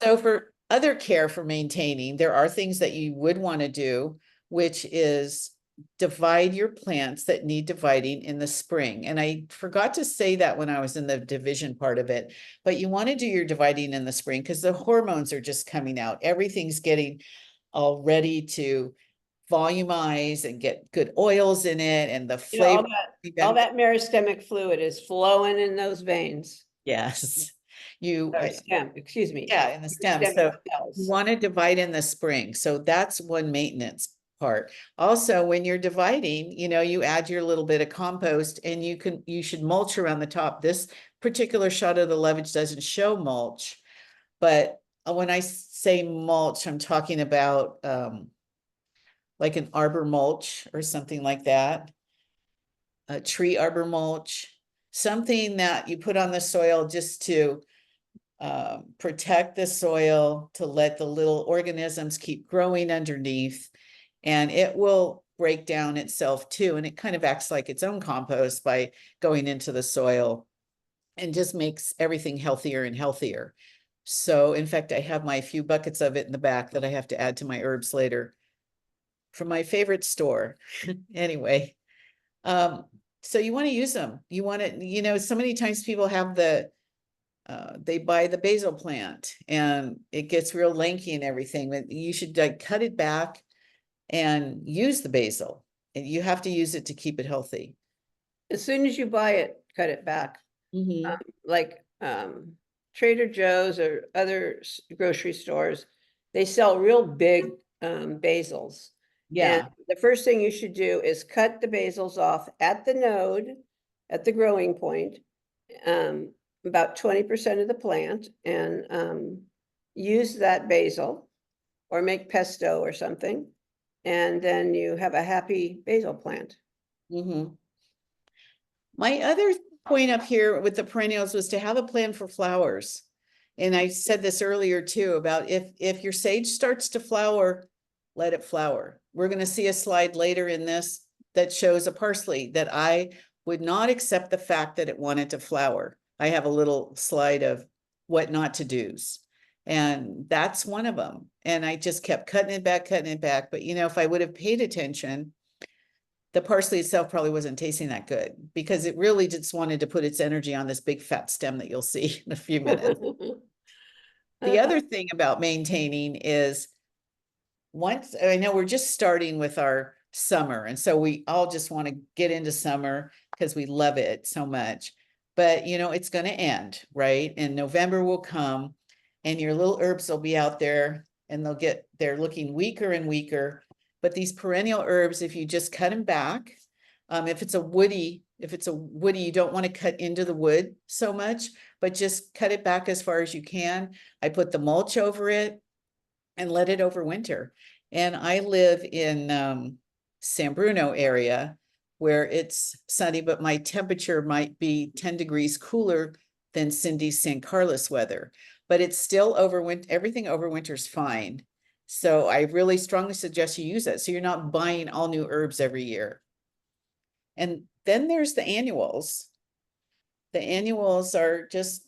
So for other care for maintaining, there are things that you would want to do, which is divide your plants that need dividing in the spring. And I forgot to say that when I was in the division part of it, but you want to do your dividing in the spring because the hormones are just coming out. Everything's getting all ready to volumize and get good oils in it and the You know, flavor. all that meristemic fluid is flowing in those veins. Yes. Or stem, excuse me. Yeah, in the stem. Stem So cells. you want to divide in the spring. So that's one maintenance part. Also, when you're dividing, you know, you add your little bit of compost and you should mulch around the top. This particular shot of the lovage doesn't show mulch, but when I say mulch, I'm talking about like an arbor mulch or something like that. A tree arbor mulch, something that you put on the soil just to protect the soil, to let the little organisms keep growing underneath, and it will break down itself too. And it kind of acts like its own compost by going into the soil and just makes everything healthier and healthier. So in fact, I have my few buckets of it in the back that I have to add to my herbs later from my favorite store. Anyway, so you want to use them. You want to, you know, so many times people have they buy the basil plant and it gets real lanky and everything, but you should like cut it back and use the basil. And you have to use it to keep it healthy. As soon as you buy it, cut it back. Mhm. Like Trader Joe's or other grocery stores, they sell real big basils. Yeah. And the first thing you should do is cut the basils off at the node, at the growing point, about 20% of the plant, and use that basil or make pesto or something. And then you have a happy basil plant. Mhm. My other point up here with the perennials was to have a plan for flowers. And I said this earlier too, about if your sage starts to flower, let it flower. We're going to see a slide later in this that shows a parsley that I would not accept the fact that it wanted to flower. I have a little slide of what not to do's. And that's one of them. And I just kept cutting it back. But you know, if I would have paid attention, the parsley itself probably wasn't tasting that good because it really just wanted to put its energy on this big fat stem that you'll see in a few minutes. The other thing about maintaining is once, I know we're just starting with our summer, and so we all just want to get into summer because we love it so much. But you know, it's going to end, right? And November will come and your little herbs will be out there and they're looking weaker and weaker. But these perennial herbs, if you just cut them back, if it's a woody, you don't want to cut into the wood so much, but just cut it back as far as you can. I put the mulch over it and let it overwinter. And I live in San Bruno area where it's sunny, but my temperature might be 10 degrees cooler than Cindy's San Carlos weather, but it's still everything overwinters fine. So I really strongly suggest you use it. So you're not buying all new herbs every year. And then there's the annuals. The annuals are just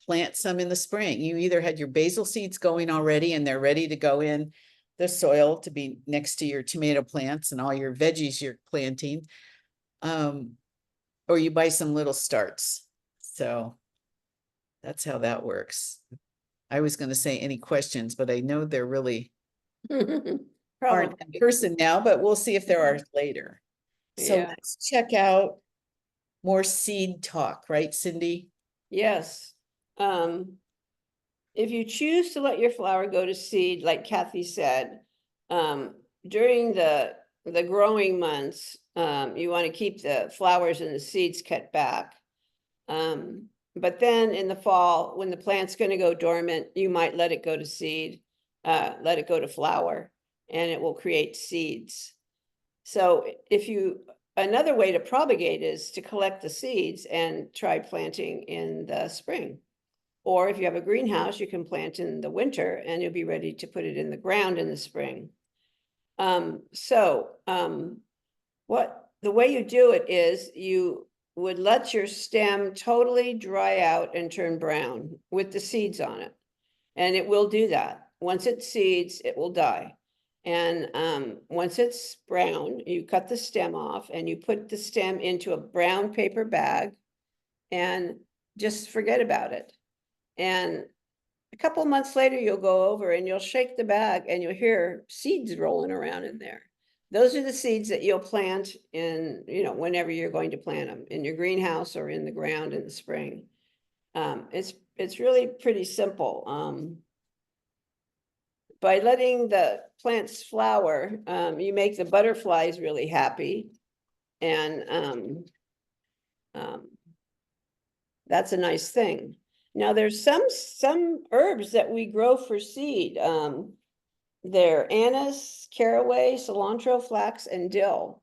plant some in the spring. You either had your basil seeds going already and they're ready to go in the soil to be next to your tomato plants and all your veggies you're planting, or you buy some little starts. So that's how that works. I was going to say any questions, but I know there really aren't in person now, but we'll see if there are later. So Yeah. let's check out more seed talk, right, Cindy? Yes. If you choose to let your flower go to seed, like Kathy said, during the growing months, You want to keep the flowers and the seeds cut back. But then in the fall, when the plant's going to go dormant, you might let it go to seed, let it go to flower, and it will create seeds. So another way to propagate is to collect the seeds and try planting in the spring. Or if you have a greenhouse, you can plant in the winter and you'll be ready to put it in the ground in the spring. The way you do it is you would let your stem totally dry out and turn brown with the seeds on it. And it will do that. Once it seeds, it will die. And once it's brown, you cut the stem off and you put the stem into a brown paper bag and just forget about it. And a couple of months later, you'll go over and you'll shake the bag and you'll hear seeds rolling around in there. Those are the seeds that you'll plant in, whenever you're going to plant them, in your greenhouse or in the ground in the spring. It's really pretty simple. By letting the plants flower, you make the butterflies really happy. And that's a nice thing. Now there's some herbs that we grow for seed. They're anise, caraway, cilantro, flax, and dill.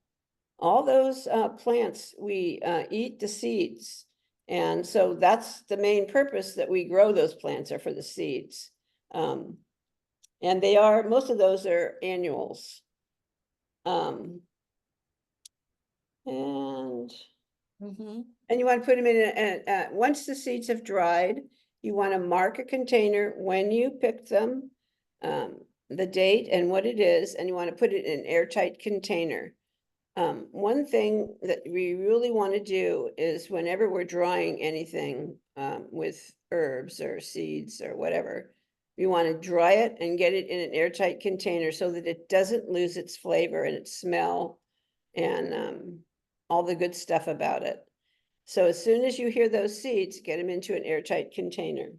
All those plants, we eat the seeds. And so that's the main purpose that we grow those plants, are for the seeds. And most of those are annuals. And you want to put them in, once the seeds have dried, you want to mark a container when you pick them, the date and what it is, and you want to put it in an airtight container. One thing that we really want to do is whenever we're drying anything with herbs or seeds or whatever, we want to dry it and get it in an airtight container so that it doesn't lose its flavor and its smell and all the good stuff about it. So as soon as you hear those seeds, get them into an airtight container.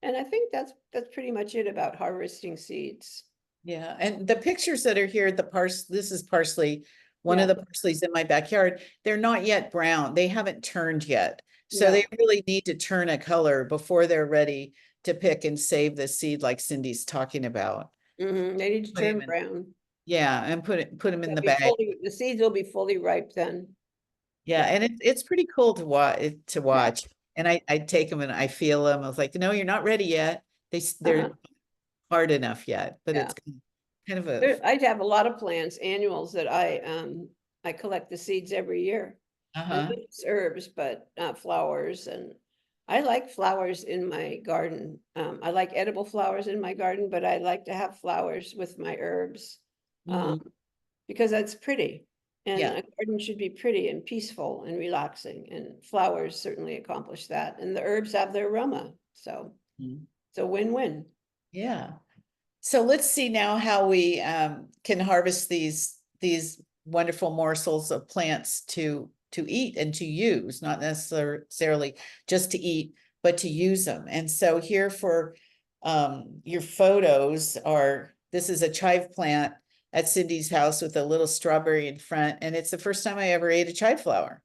And I think that's pretty much it about harvesting seeds. Yeah, and the pictures that are here, this is parsley, one of the parsleys in my backyard, they're not yet brown. They haven't turned yet. So they really need to turn a color before they're ready to pick and save the seed like Cindy's talking about. They need to turn brown. Yeah, and put them in the bag. The seeds will be fully ripe then. Yeah, and it's pretty cool to watch. And I take them and I feel them. I was like, no, you're not ready yet. They're hard enough yet, but it's kind of I have a lot of plants, annuals, that I collect the seeds every year. Not just herbs, but flowers, and I like flowers in my garden. I like edible flowers in my garden, but I like to have flowers with my herbs because that's pretty. And a garden should be pretty and peaceful and relaxing, and flowers certainly accomplish that. And the herbs have their aroma, so it's a win-win. Yeah. So let's see now how we can harvest these wonderful morsels of plants to eat and to use, not necessarily just to eat, but to use them. And so here for your photos this is a chive plant at Cindy's house with a little strawberry in front. And it's the first time I ever ate a chive flower.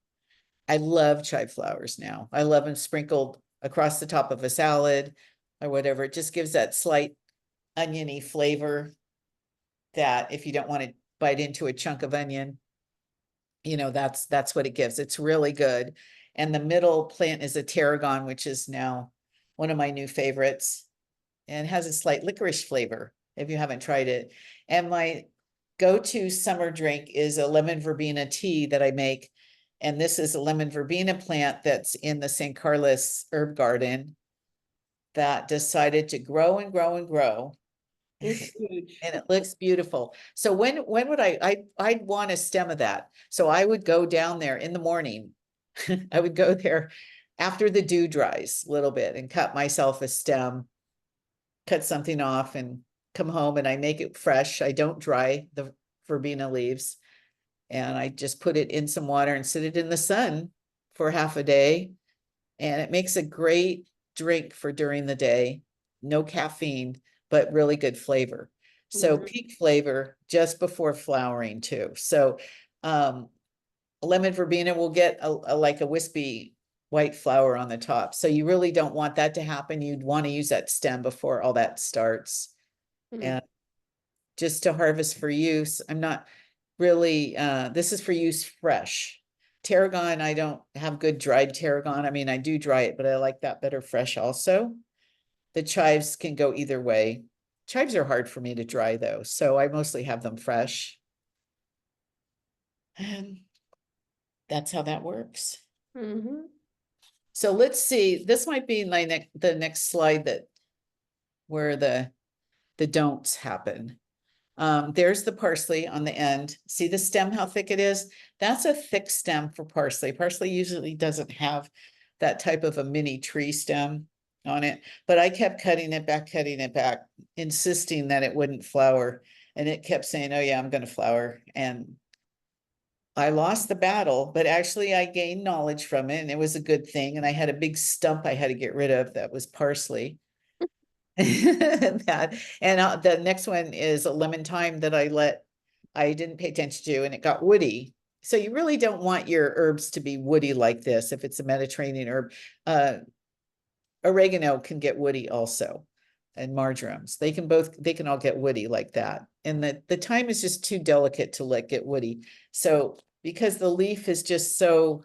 I love chive flowers now. I love them sprinkled across the top of a salad or whatever. It just gives that slight oniony flavor that if you don't want to bite into a chunk of onion, that's what it gives. It's really good. And the middle plant is a tarragon, which is now one of my new favorites, and has a slight licorice flavor if you haven't tried it. And my go-to summer drink is a lemon verbena tea that I make. And this is a lemon verbena plant that's in the San Carlos herb garden that decided to grow and grow and grow. It's huge. And it looks beautiful. So when would I'd want a stem of that. So I would go down there in the morning. I would go there after the dew dries a little bit and cut myself a stem, cut something off and come home, and I make it fresh. I don't dry the verbena leaves, and I just put it in some water and sit it in the sun for half a day. And it makes a great drink for during the day. No caffeine, but really good flavor. So Mhm. peak flavor just before flowering too. So lemon verbena will get like a wispy white flower on the top. So you really don't want that to happen. You'd want to use that stem before all that starts. Mm. And just to harvest for use, I'm not really, this is for use fresh. Tarragon, I don't have good dried tarragon. I mean, I do dry it, but I like that better fresh also. The chives can go either way. Chives are hard for me to dry though, so I mostly have them fresh. And that's how that works. Mhm. So let's see, this might be my the next slide that where the don'ts happen. There's the parsley on the end. See the stem, how thick it is? That's a thick stem for parsley. Parsley usually doesn't have that type of a mini tree stem on it, but I kept cutting it back, insisting that it wouldn't flower. And it kept saying, oh yeah, I'm gonna flower. And I lost the battle, but actually I gained knowledge from it and it was a good thing. And I had a big stump I had to get rid of that was parsley. That, and the next one is a lemon thyme that I didn't pay attention to and it got woody. So you really don't want your herbs to be woody like this if it's a Mediterranean herb. Oregano can get woody also, and marjorams. They can all get woody like that. And the thyme is just too delicate to let get woody. So because the leaf is just so,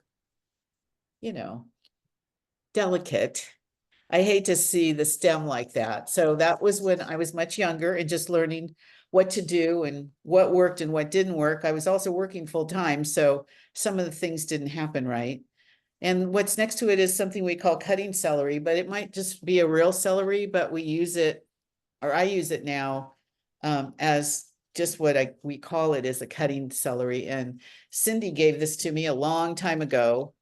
delicate, I hate to see the stem like that. So that was when I was much younger and just learning what to do and what worked and what didn't work. I was also working full time, so some of the things didn't happen right. And what's next to it is something we call cutting celery, but it might just be a real celery, but we use it, or I use it now as just what we call it as a cutting celery. And Cindi gave this to me a long time ago,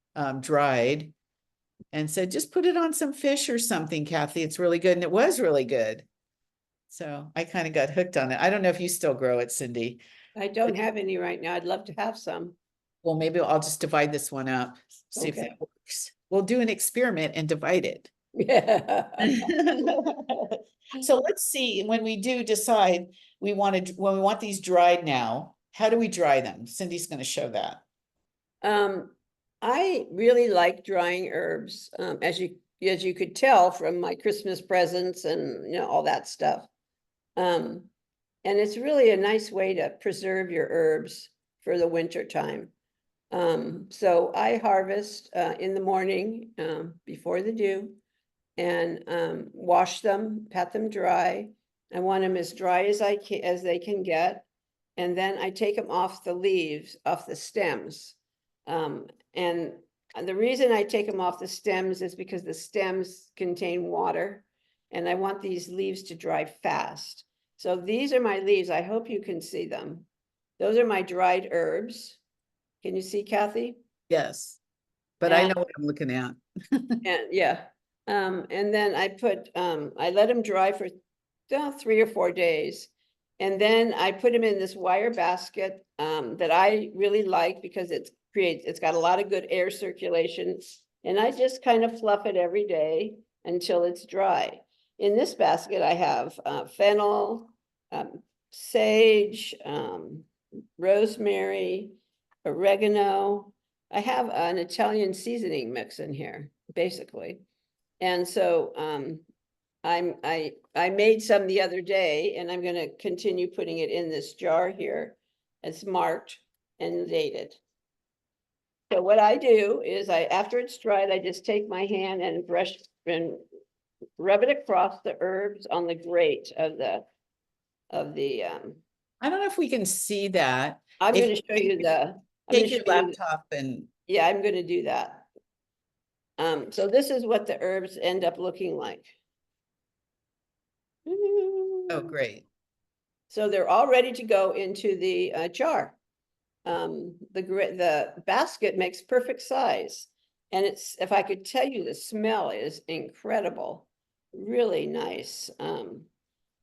dried, and said, just put it on some fish or something, Kathy. It's really good. And it was really good. So I kind of got hooked on it. I don't know if you still grow it, Cindi. I don't have any right now. I'd love to have some. Well, maybe I'll just divide this one up, see if Okay. that works. We'll do an experiment and divide it. Yeah. So let's see, when we do decide when we want these dried now, how do we dry them? Cindy's going to show that. I really like drying herbs, as you could tell from my Christmas presents and all that stuff. And it's really a nice way to preserve your herbs for the winter time. So I harvest in the morning before the dew and wash them, pat them dry. I want them as dry as they can get. And then I take them off the leaves, off the stems. And the reason I take them off the stems is because the stems contain water and I want these leaves to dry fast. So these are my leaves. I hope you can see them. Those are my dried herbs. Can you see, Kathy? Yes, but I know what I'm looking at. And yeah, and then I let them dry for 3 or 4 days. And then I put them in this wire basket that I really like because it's got a lot of good air circulation. And I just kind of fluff it every day until it's dry. In this basket, I have fennel, sage, rosemary, oregano. I have an Italian seasoning mix in here, basically. And so I made some the other day and I'm gonna continue putting it in this jar here. It's marked and dated. So what I do is after it's dried, I just take my hand and brush and rub it across the herbs on the grate of the I don't know if we can see that. I'm If gonna show you the. Take your laptop and. Yeah, I'm gonna do that. So this is what the herbs end up looking like. Oh, great. So they're all ready to go into the jar. The basket makes perfect size. And if I could tell you, the smell is incredible, really nice.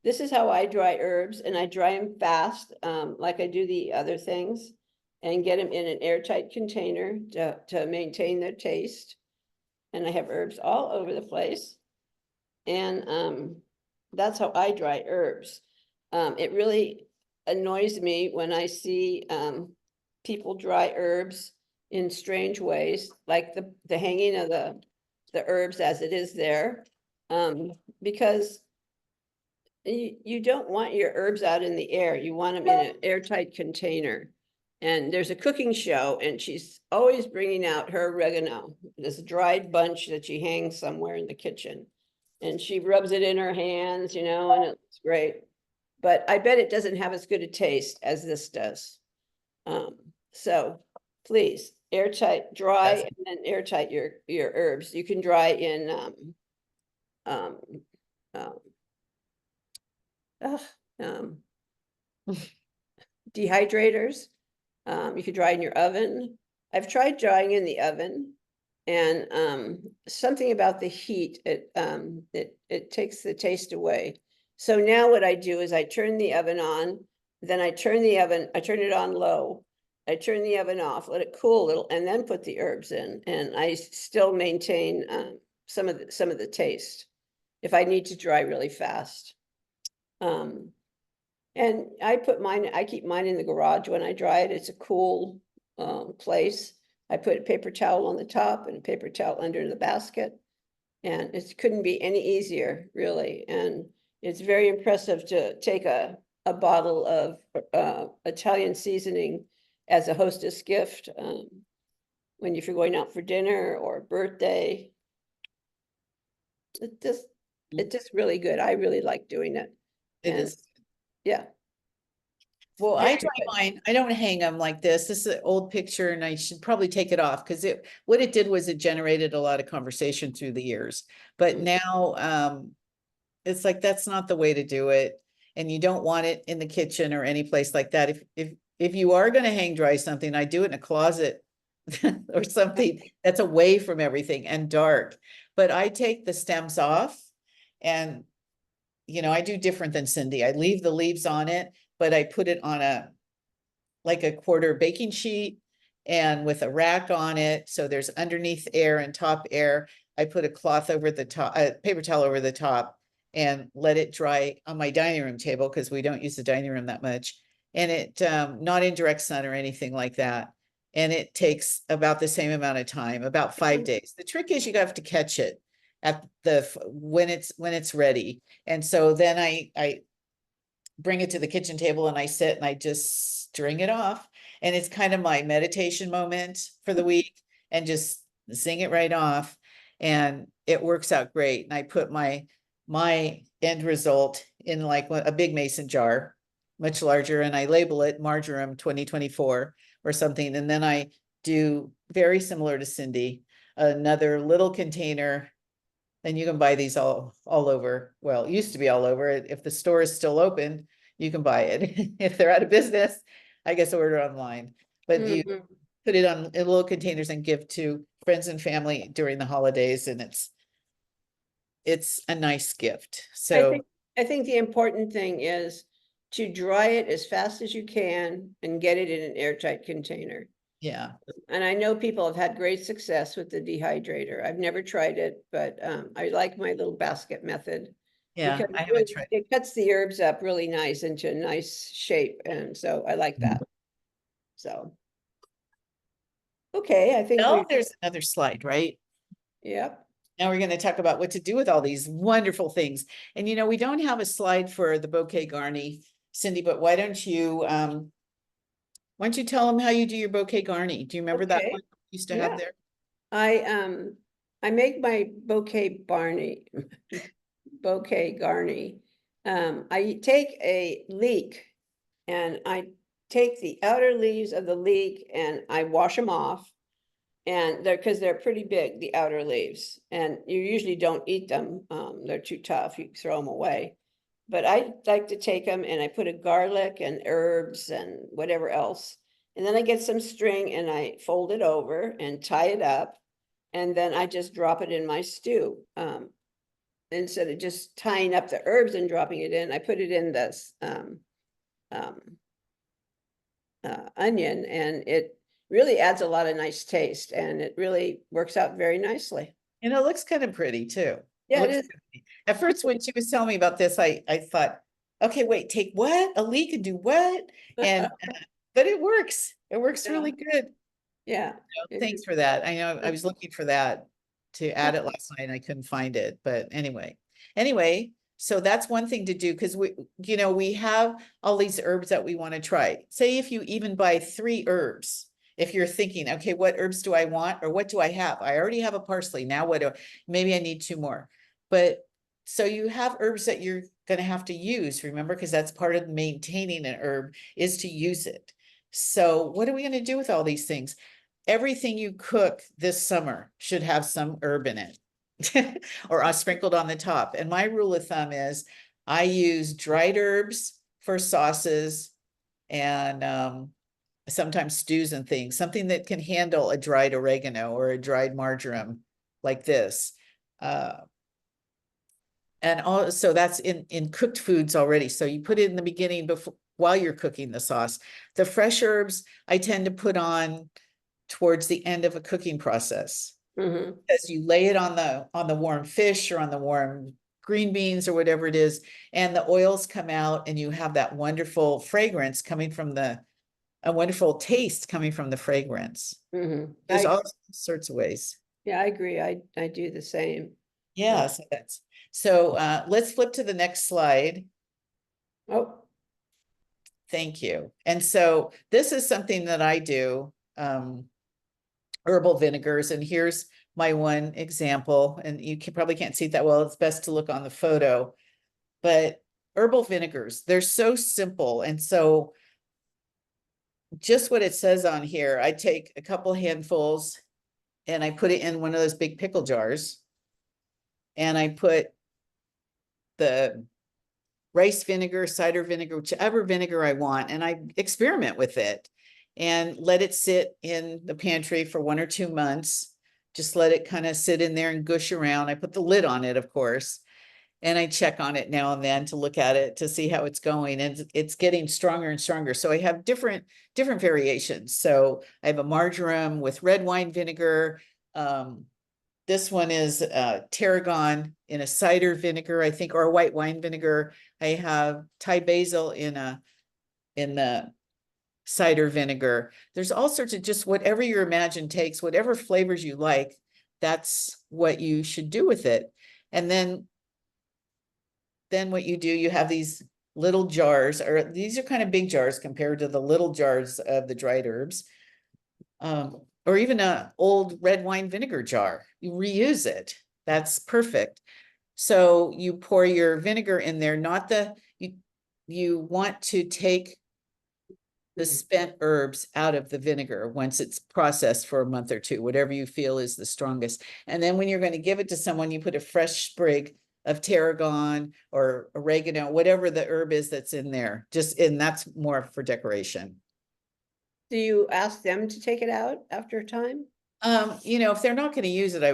This is how I dry herbs, and I dry them fast, like I do the other things, and get them in an airtight container to maintain their taste. And I have herbs all over the place. And that's how I dry herbs. It really annoys me when I see people dry herbs in strange ways, like the hanging of the herbs as it is there. Because you don't want your herbs out in the air. You want them in an airtight container. And there's a cooking show, and she's always bringing out her oregano, this dried bunch that she hangs somewhere in the kitchen. And she rubs it in her hands, you know, and it's great. But I bet it doesn't have as good a taste as this does. So please, airtight, dry, Yes. and then airtight your herbs. You can dry in dehydrators. You could dry in your oven. I've tried drying in the oven, and something about the heat, it takes the taste away. So now what I do is I turn the oven on, then I turn it on low. I turn the oven off, let it cool a little, and then put the herbs in, and I still maintain some of the taste if I need to dry really fast. And I keep mine in the garage when I dry it. It's a cool place. I put a paper towel on the top and a paper towel under the basket. And it couldn't be any easier, really. And it's very impressive to take a bottle of Italian seasoning as a hostess gift when if you're going out for dinner or a birthday. It's just really good. I really like doing it. It And is. yeah. Well, Very I dry good. mine, I don't hang them like this. This is an old picture and I should probably take it off because what it did was it generated a lot of conversation through the years. But Mm. now, it's like, that's not the way to do it. And you don't want it in the kitchen or any place like that. If you are gonna hang dry something, I do it in a closet or something that's away from everything and dark. But I take the stems off and, I do different than Cindy. I leave the leaves on it, but I put it on like a quarter baking sheet and with a rack on it. So there's underneath air and top air. I put a cloth over the top, a paper towel over the top and let it dry on my dining room table because we don't use the dining room that much. And it, not in direct sun or anything like that. And it takes about the same amount of time, about 5 days. The trick is you have to catch it at when it's ready. And so then I bring it to the kitchen table and I sit and I just string it off. And it's kind of my meditation moment for the week and just sing it right off. And it works out great. And I put my end result in like a big mason jar, much larger, and I label it Marjoram 2024 or something. And then I do very similar to Cindy, another little container. And you can buy these all over. Well, it used to be all over. If the store is still open, you can buy it. If they're out of business, I guess order online. But you Mhm. put it on in little containers and give to friends and family during the holidays, and it's a nice gift. So I think the important thing is to dry it as fast as you can and get it in an airtight container. yeah, And I know people have had great success with the dehydrator. I've never tried it, but I like my little basket method. yeah, Because I haven't tried. it cuts the herbs up really nice into a nice shape, and so I like that. So. Okay, I think Well, there's another slide, right? yep. Now we're going to talk about what to do with all these wonderful things. And we don't have a slide for the bouquet garni, Cindy, but why don't you tell them how you do your bouquet garni? Do you remember that Okay. one you used to Yeah. have there? I make my bouquet garni. I take a leek and I take the outer leaves of the leek and I wash them off. And because they're pretty big, the outer leaves, and you usually don't eat them. They're too tough, you throw them away. But I like to take them and I put a garlic and herbs and whatever else. And then I get some string and I fold it over and tie it up. And then I just drop it in my stew. Instead of just tying up the herbs and dropping it in, I put it in this onion, and it really adds a lot of nice taste, and it really works out very nicely. And it looks kind of pretty too. Yeah, it looks is. pretty. At first, when she was telling me about this, I thought, okay, wait, take what? A leak and do what? And, but it works. It works Yeah. really good. Yeah. Thanks for that. I know I was looking for that to add it last night and I couldn't find it, but anyway, so that's one thing to do because we have all these herbs that we want to try. Say if you even buy 3 herbs, if you're thinking, okay, what herbs do I want or what do I have? I already have a parsley. Now maybe I need 2 more. But so you have herbs that you're going to have to use, remember, because that's part of maintaining an herb is to use it. So what are we going to do with all these things? Everything you cook this summer should have some herb in it or sprinkled on the top. And my rule of thumb is I use dried herbs for sauces and sometimes stews and things, something that can handle a dried oregano or a dried marjoram like this. And also that's in cooked foods already. So you put it in the beginning while you're cooking the sauce. The fresh herbs I tend to put on towards the end of a cooking process. As you lay it on the warm fish or on the warm green beans or whatever it is, and the oils come out and you have that wonderful fragrance coming from a wonderful taste coming from the fragrance. There's all sorts of ways. Yeah, I agree. I do the same. Yeah, so let's flip to the next slide. Oh, thank you. And so this is something that I do, herbal vinegars, and here's my one example, and you probably can't see it that well. It's best to look on the photo, but herbal vinegars, they're so simple. And so just what it says on here, I take a couple handfuls and I put it in one of those big pickle jars, and I put the rice vinegar, cider vinegar, whichever vinegar I want, and I experiment with it and let it sit in the pantry for 1 or 2 months. Just let it kind of sit in there and gush around. I put the lid on it, of course, and I check on it now and then to look at it to see how it's going, and it's getting stronger and stronger. So I have different variations. So I have a marjoram with red wine vinegar. This one is tarragon in a cider vinegar, I think, or a white wine vinegar. I have Thai basil in the cider vinegar. There's all sorts of just whatever your imagine takes, whatever flavors you like, that's what you should do with it. And then what you do, you have these little jars, or these are kind of big jars compared to the little jars of the dried herbs. Or even an old red wine vinegar jar, you reuse it. That's perfect. So you pour your vinegar in there, you want to take the spent herbs out of the vinegar once it's processed for a month or 2, whatever you feel is the strongest. And then when you're going to give it to someone, you put a fresh sprig of tarragon or oregano, whatever the herb is that's in there, and that's more for decoration. do you ask them to take it out after a time? If they're not going to use it, I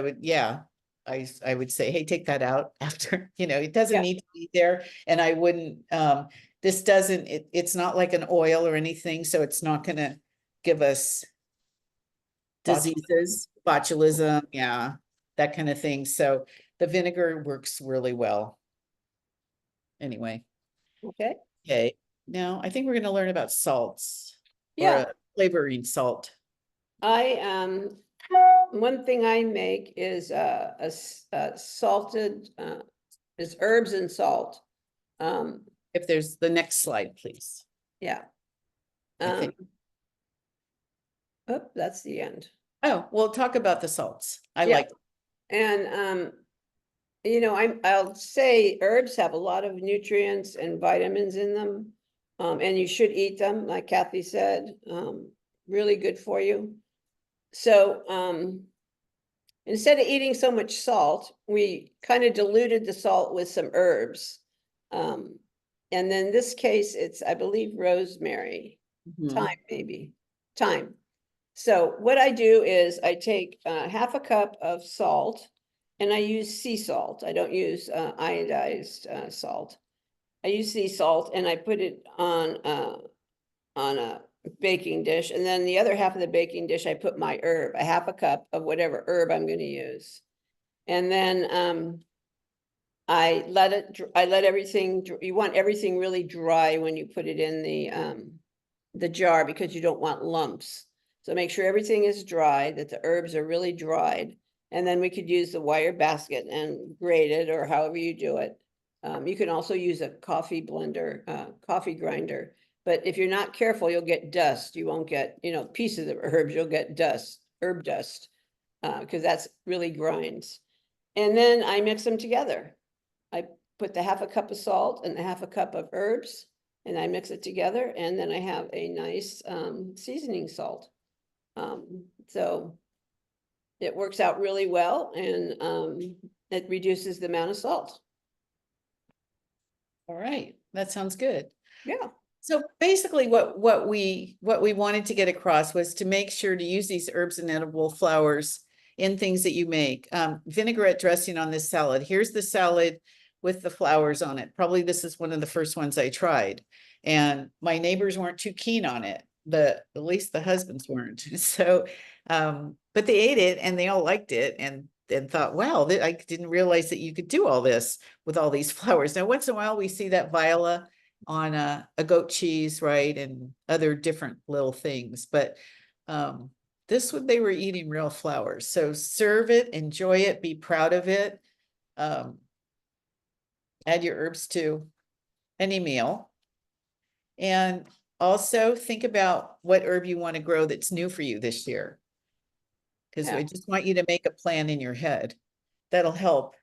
would say, hey, take that out after, it doesn't need to be there. And I wouldn't, it's not like an oil or anything, so it's not going to give us diseases, botulism, that kind of thing. So the vinegar works really well. Anyway. Okay. Now I think we're going to learn about salts. Yeah. Or flavoring salt. One thing I make is a salted is herbs and salt. If there's the next slide, please. Yeah. Oh, That's the end. Oh, we'll talk about the salts. And I'll say herbs have a lot of nutrients and vitamins in them. And you should eat them, like Kathy said, really good for you. So instead of eating so much salt, we kind of diluted the salt with some herbs. And then in this case, it's, I believe, rosemary, thyme. So what I do is I take half a cup of salt, and I use sea salt. I don't use iodized salt. I use sea salt, and I put it on a baking dish, and then the other half of the baking dish I put my herb, a half a cup of whatever herb I'm going to use, and then I let everything, you want everything really dry when you put it in the jar because you don't want lumps. So make sure everything is dry, that the herbs are really dried. And then we could use the wire basket and grate it or however you do it. You can also use a coffee blender, coffee grinder. But if you're not careful, you'll get dust. You won't get, pieces of herbs, you'll get dust, herb dust, because that's really grinds. And then I mix them together. I put the half a cup of salt and the half a cup of herbs, and I mix it together, and then I have a nice seasoning salt. So it works out really well, and it reduces the amount of salt. All right, that sounds good. Yeah. So basically what we wanted to get across was to make sure to use these herbs and edible flowers in things that you make. Vinaigrette dressing on this salad. Here's the salad with the flowers on it. Probably this is one of the first ones I tried, and my neighbors weren't too keen on it. At least the husbands weren't. So, but they ate it and they all liked it and thought, wow, I didn't realize that you could do all this with all these flowers. Now, once in a while we see that viola on a goat cheese, right? And other different little things, but this one, they were eating real flowers. So serve it, enjoy it, be proud of it. Add your herbs to any meal. And also think about what herb you want to grow that's new for you this year. Because I just want you to make a plan in your head. That'll help.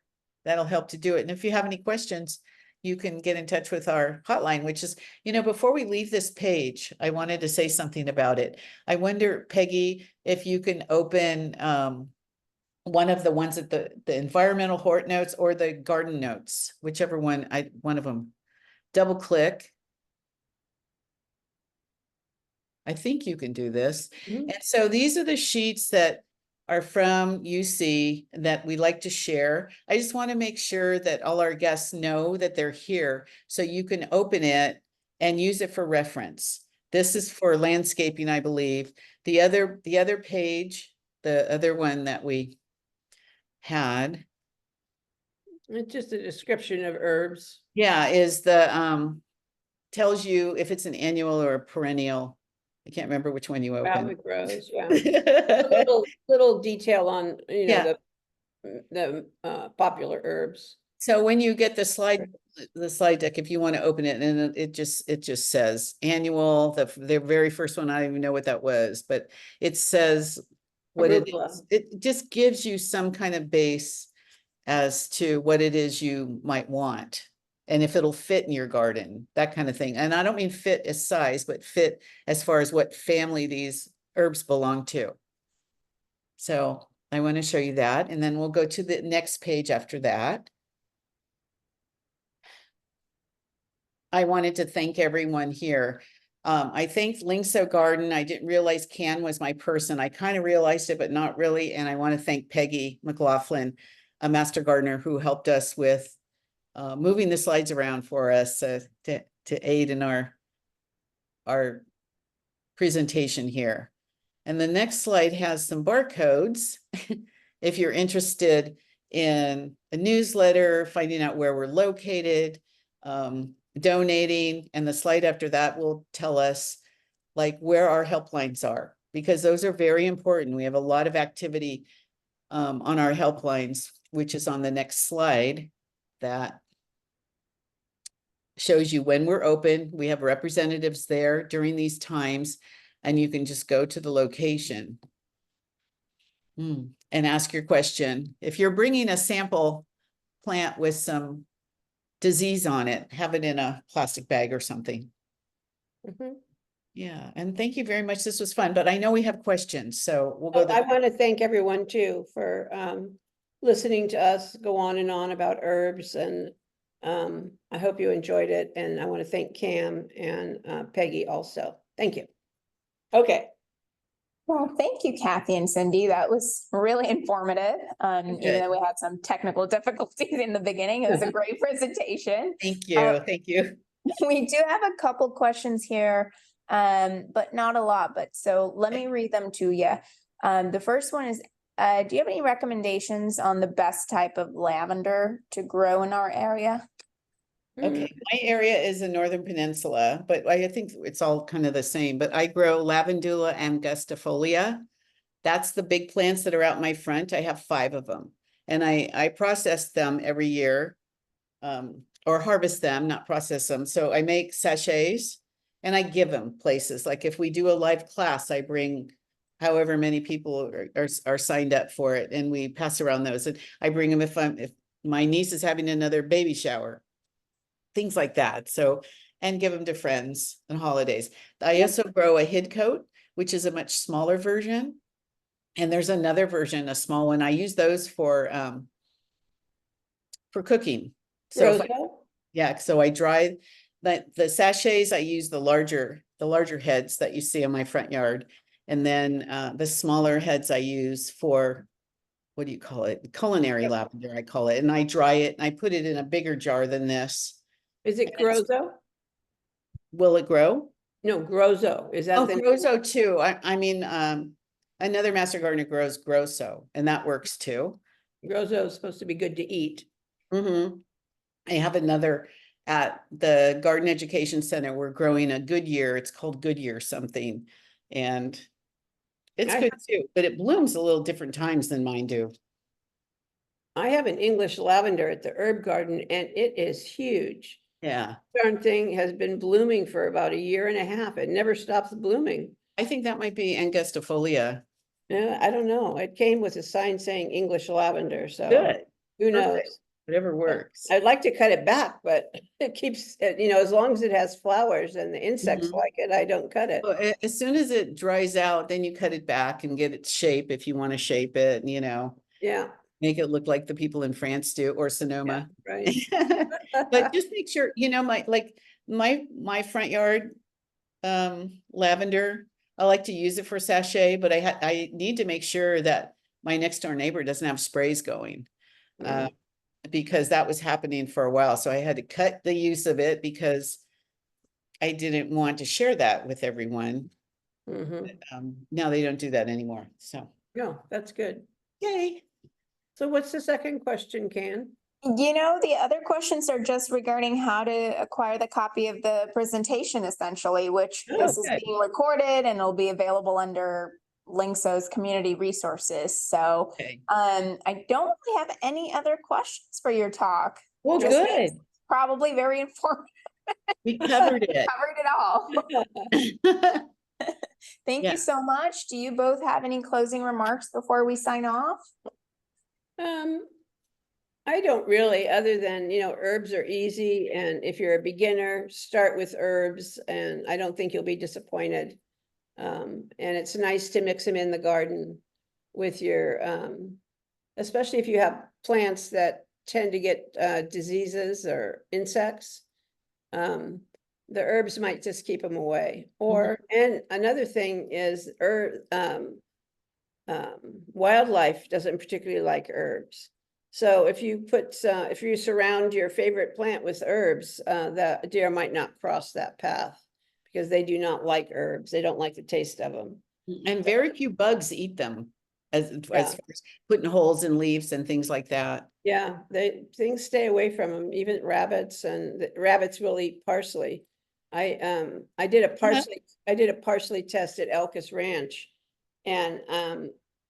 That'll help to do it. And if you have any questions, you can get in touch with our hotline, which is, before we leave this page, I wanted to say something about it. I wonder, Peggy, if you can open one of the ones at the environmental hort notes or the garden notes, whichever one, one of them. Double click. I think you can do this. Mm-hmm. And so these are the sheets that are from UC that we like to share. I just want to make sure that all our guests know that they're here so you can open it and use it for reference. This is for landscaping, I believe. The other page, the other one that we had. It's just a description of herbs. Yeah, is the tells you if it's an annual or a perennial. I can't remember which one you How opened. it grows, yeah. A little detail on, Yeah. the popular herbs. So when you get the slide deck, if you want to open it, and it just says annual, the very first one, I don't even know what that was, but it says what it is. It just gives you some kind of base as to what it is you might want. And if it'll fit in your garden, that kind of thing. And I don't mean fit as size, but fit as far as what family these herbs belong to. So I want to show you that. And then we'll go to the next page after that. I wanted to thank everyone here. I thanked Lingso Garden. I didn't realize Can was my person. I kind of realized it, but not really. And I want to thank Peggy McLaughlin, a master gardener who helped us with moving the slides around for us to aid in our presentation here. And the next slide has some barcodes. If you're interested in a newsletter, finding out where we're located, donating, and the slide after that will tell us like where our helplines are, because those are very important. We have a lot of activity on our helplines, which is on the next slide that shows you when we're open. We have representatives there during these times, and you can just go to the location and ask your question. If you're bringing a sample plant with some disease on it, have it in a plastic bag or something. Yeah, and thank you very much. This was fun, but I know we have questions, so we'll go. I want to thank everyone too for listening to us go on and on about herbs, and I hope you enjoyed it. And I want to thank Cam and Peggy also. Thank you. Okay. Well, thank you, Kathy and Cindy. That was really informative. Even though we had some technical difficulties in the beginning, it was a great presentation. Thank you. Thank you. We do have a couple questions here, but not a lot. But so let me read them to you. The first one is, Do you have any recommendations on the best type of lavender to grow in our area? Okay, my area is the Northern Peninsula, but I think it's all kind of the same, but I grow lavandula angustifolia. That's the big plants that are out my front. I have 5 of them. And I process them every year, or harvest them, not process them. So I make sachets and I give them places. Like if we do a live class, I bring however many people are signed up for it, and we pass around those. And I bring them if my niece is having another baby shower, things like that. So, and give them to friends and holidays. I also grow a hidcoat, which is a much smaller version. And there's another version, a small one. I use those for cooking. So yeah, so I dry the sachets. I use the larger heads that you see in my front yard. And then the smaller heads I use for, what do you call it? Culinary lavender, I call it. And I dry it and I put it in a bigger jar than this. Is it Grozo? Will it grow? No, Grozo. Is that Oh, the Grozo too. I mean, another master gardener grows Grosso, and that works too. Grozo is supposed to be good to eat. Mm-hmm. I have another at the Garden Education Center. We're growing a Goodyear. It's called Goodyear something. And it's good too, but it blooms a little different times than mine do. I have an English lavender at the herb garden and it is huge. Yeah. Darn thing has been blooming for about 1.5 years. It never stops blooming. I think that might be angustifolia. Yeah, I don't know. It came with a sign saying English lavender, so Good. who knows? Perfect. Whatever works. I'd like to cut it back, but it keeps, as long as it has flowers and the insects like it, I don't cut it. Well, as soon as it dries out, then you cut it back and get its shape if you want to shape it, Yeah, make it look like the people in France do, or Sonoma. right. But just make sure, my front yard lavender, I like to use it for sachet, but I need to make sure that my next door neighbor doesn't have sprays going. Because that was happening for a while. So I had to cut the use of it because I didn't want to share that with everyone. Now they don't do that anymore. So No, that's good. yay. So what's the second question, Can? The other questions are just regarding how to acquire the copy of the presentation, essentially, which this is being recorded and it'll be available under Linkso's community resources. So I don't really have any other questions for your talk. Well, good. Probably very informative. We covered it. Covered it all. Thank you so much. Do you both have any closing remarks before we sign off? I don't really, other than, herbs are easy. And if you're a beginner, start with herbs and I don't think you'll be disappointed. And it's nice to mix them in the garden with your, especially if you have plants that tend to get diseases or insects. The herbs might just keep them away. And another thing is wildlife doesn't particularly like herbs. So if you surround your favorite plant with herbs, the deer might not cross that path because they do not like herbs. They don't like the taste of them. And very few bugs eat them as far as putting holes in leaves and things like that. Yeah, things stay away from them, even rabbits, and the rabbits will eat parsley. I did a parsley test at Elkis Ranch, and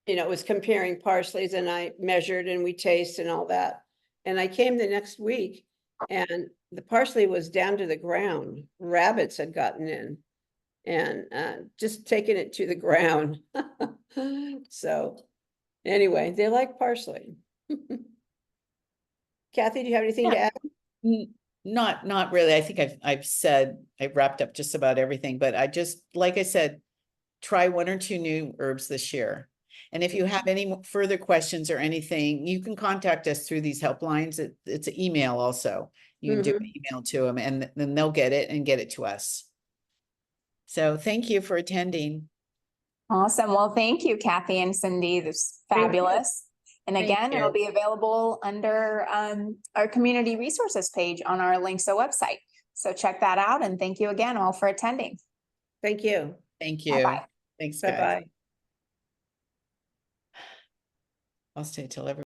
it was comparing parsleys, and I measured and we tasted and all that. And I came the next week and the parsley was down to the ground. Rabbits had gotten in and just taken it to the ground. So anyway, they like parsley. Kathy, do you have anything to add? Not really. I think I've wrapped up just about everything, but like I said, try 1 or 2 new herbs this year. And if you have any further questions or anything, you can contact us through these helplines. It's an email also. You can do an email to them and then they'll get it and get it to us. So thank you for attending. Awesome. Well, thank you, Kathy and Cindy. This is fabulous. And again, it'll be available under our community resources page on our Linkso website. So check that out. And thank you again all for attending. Thank you. Thank you. Bye-bye. Thanks, Bye-bye. I'll stay till every.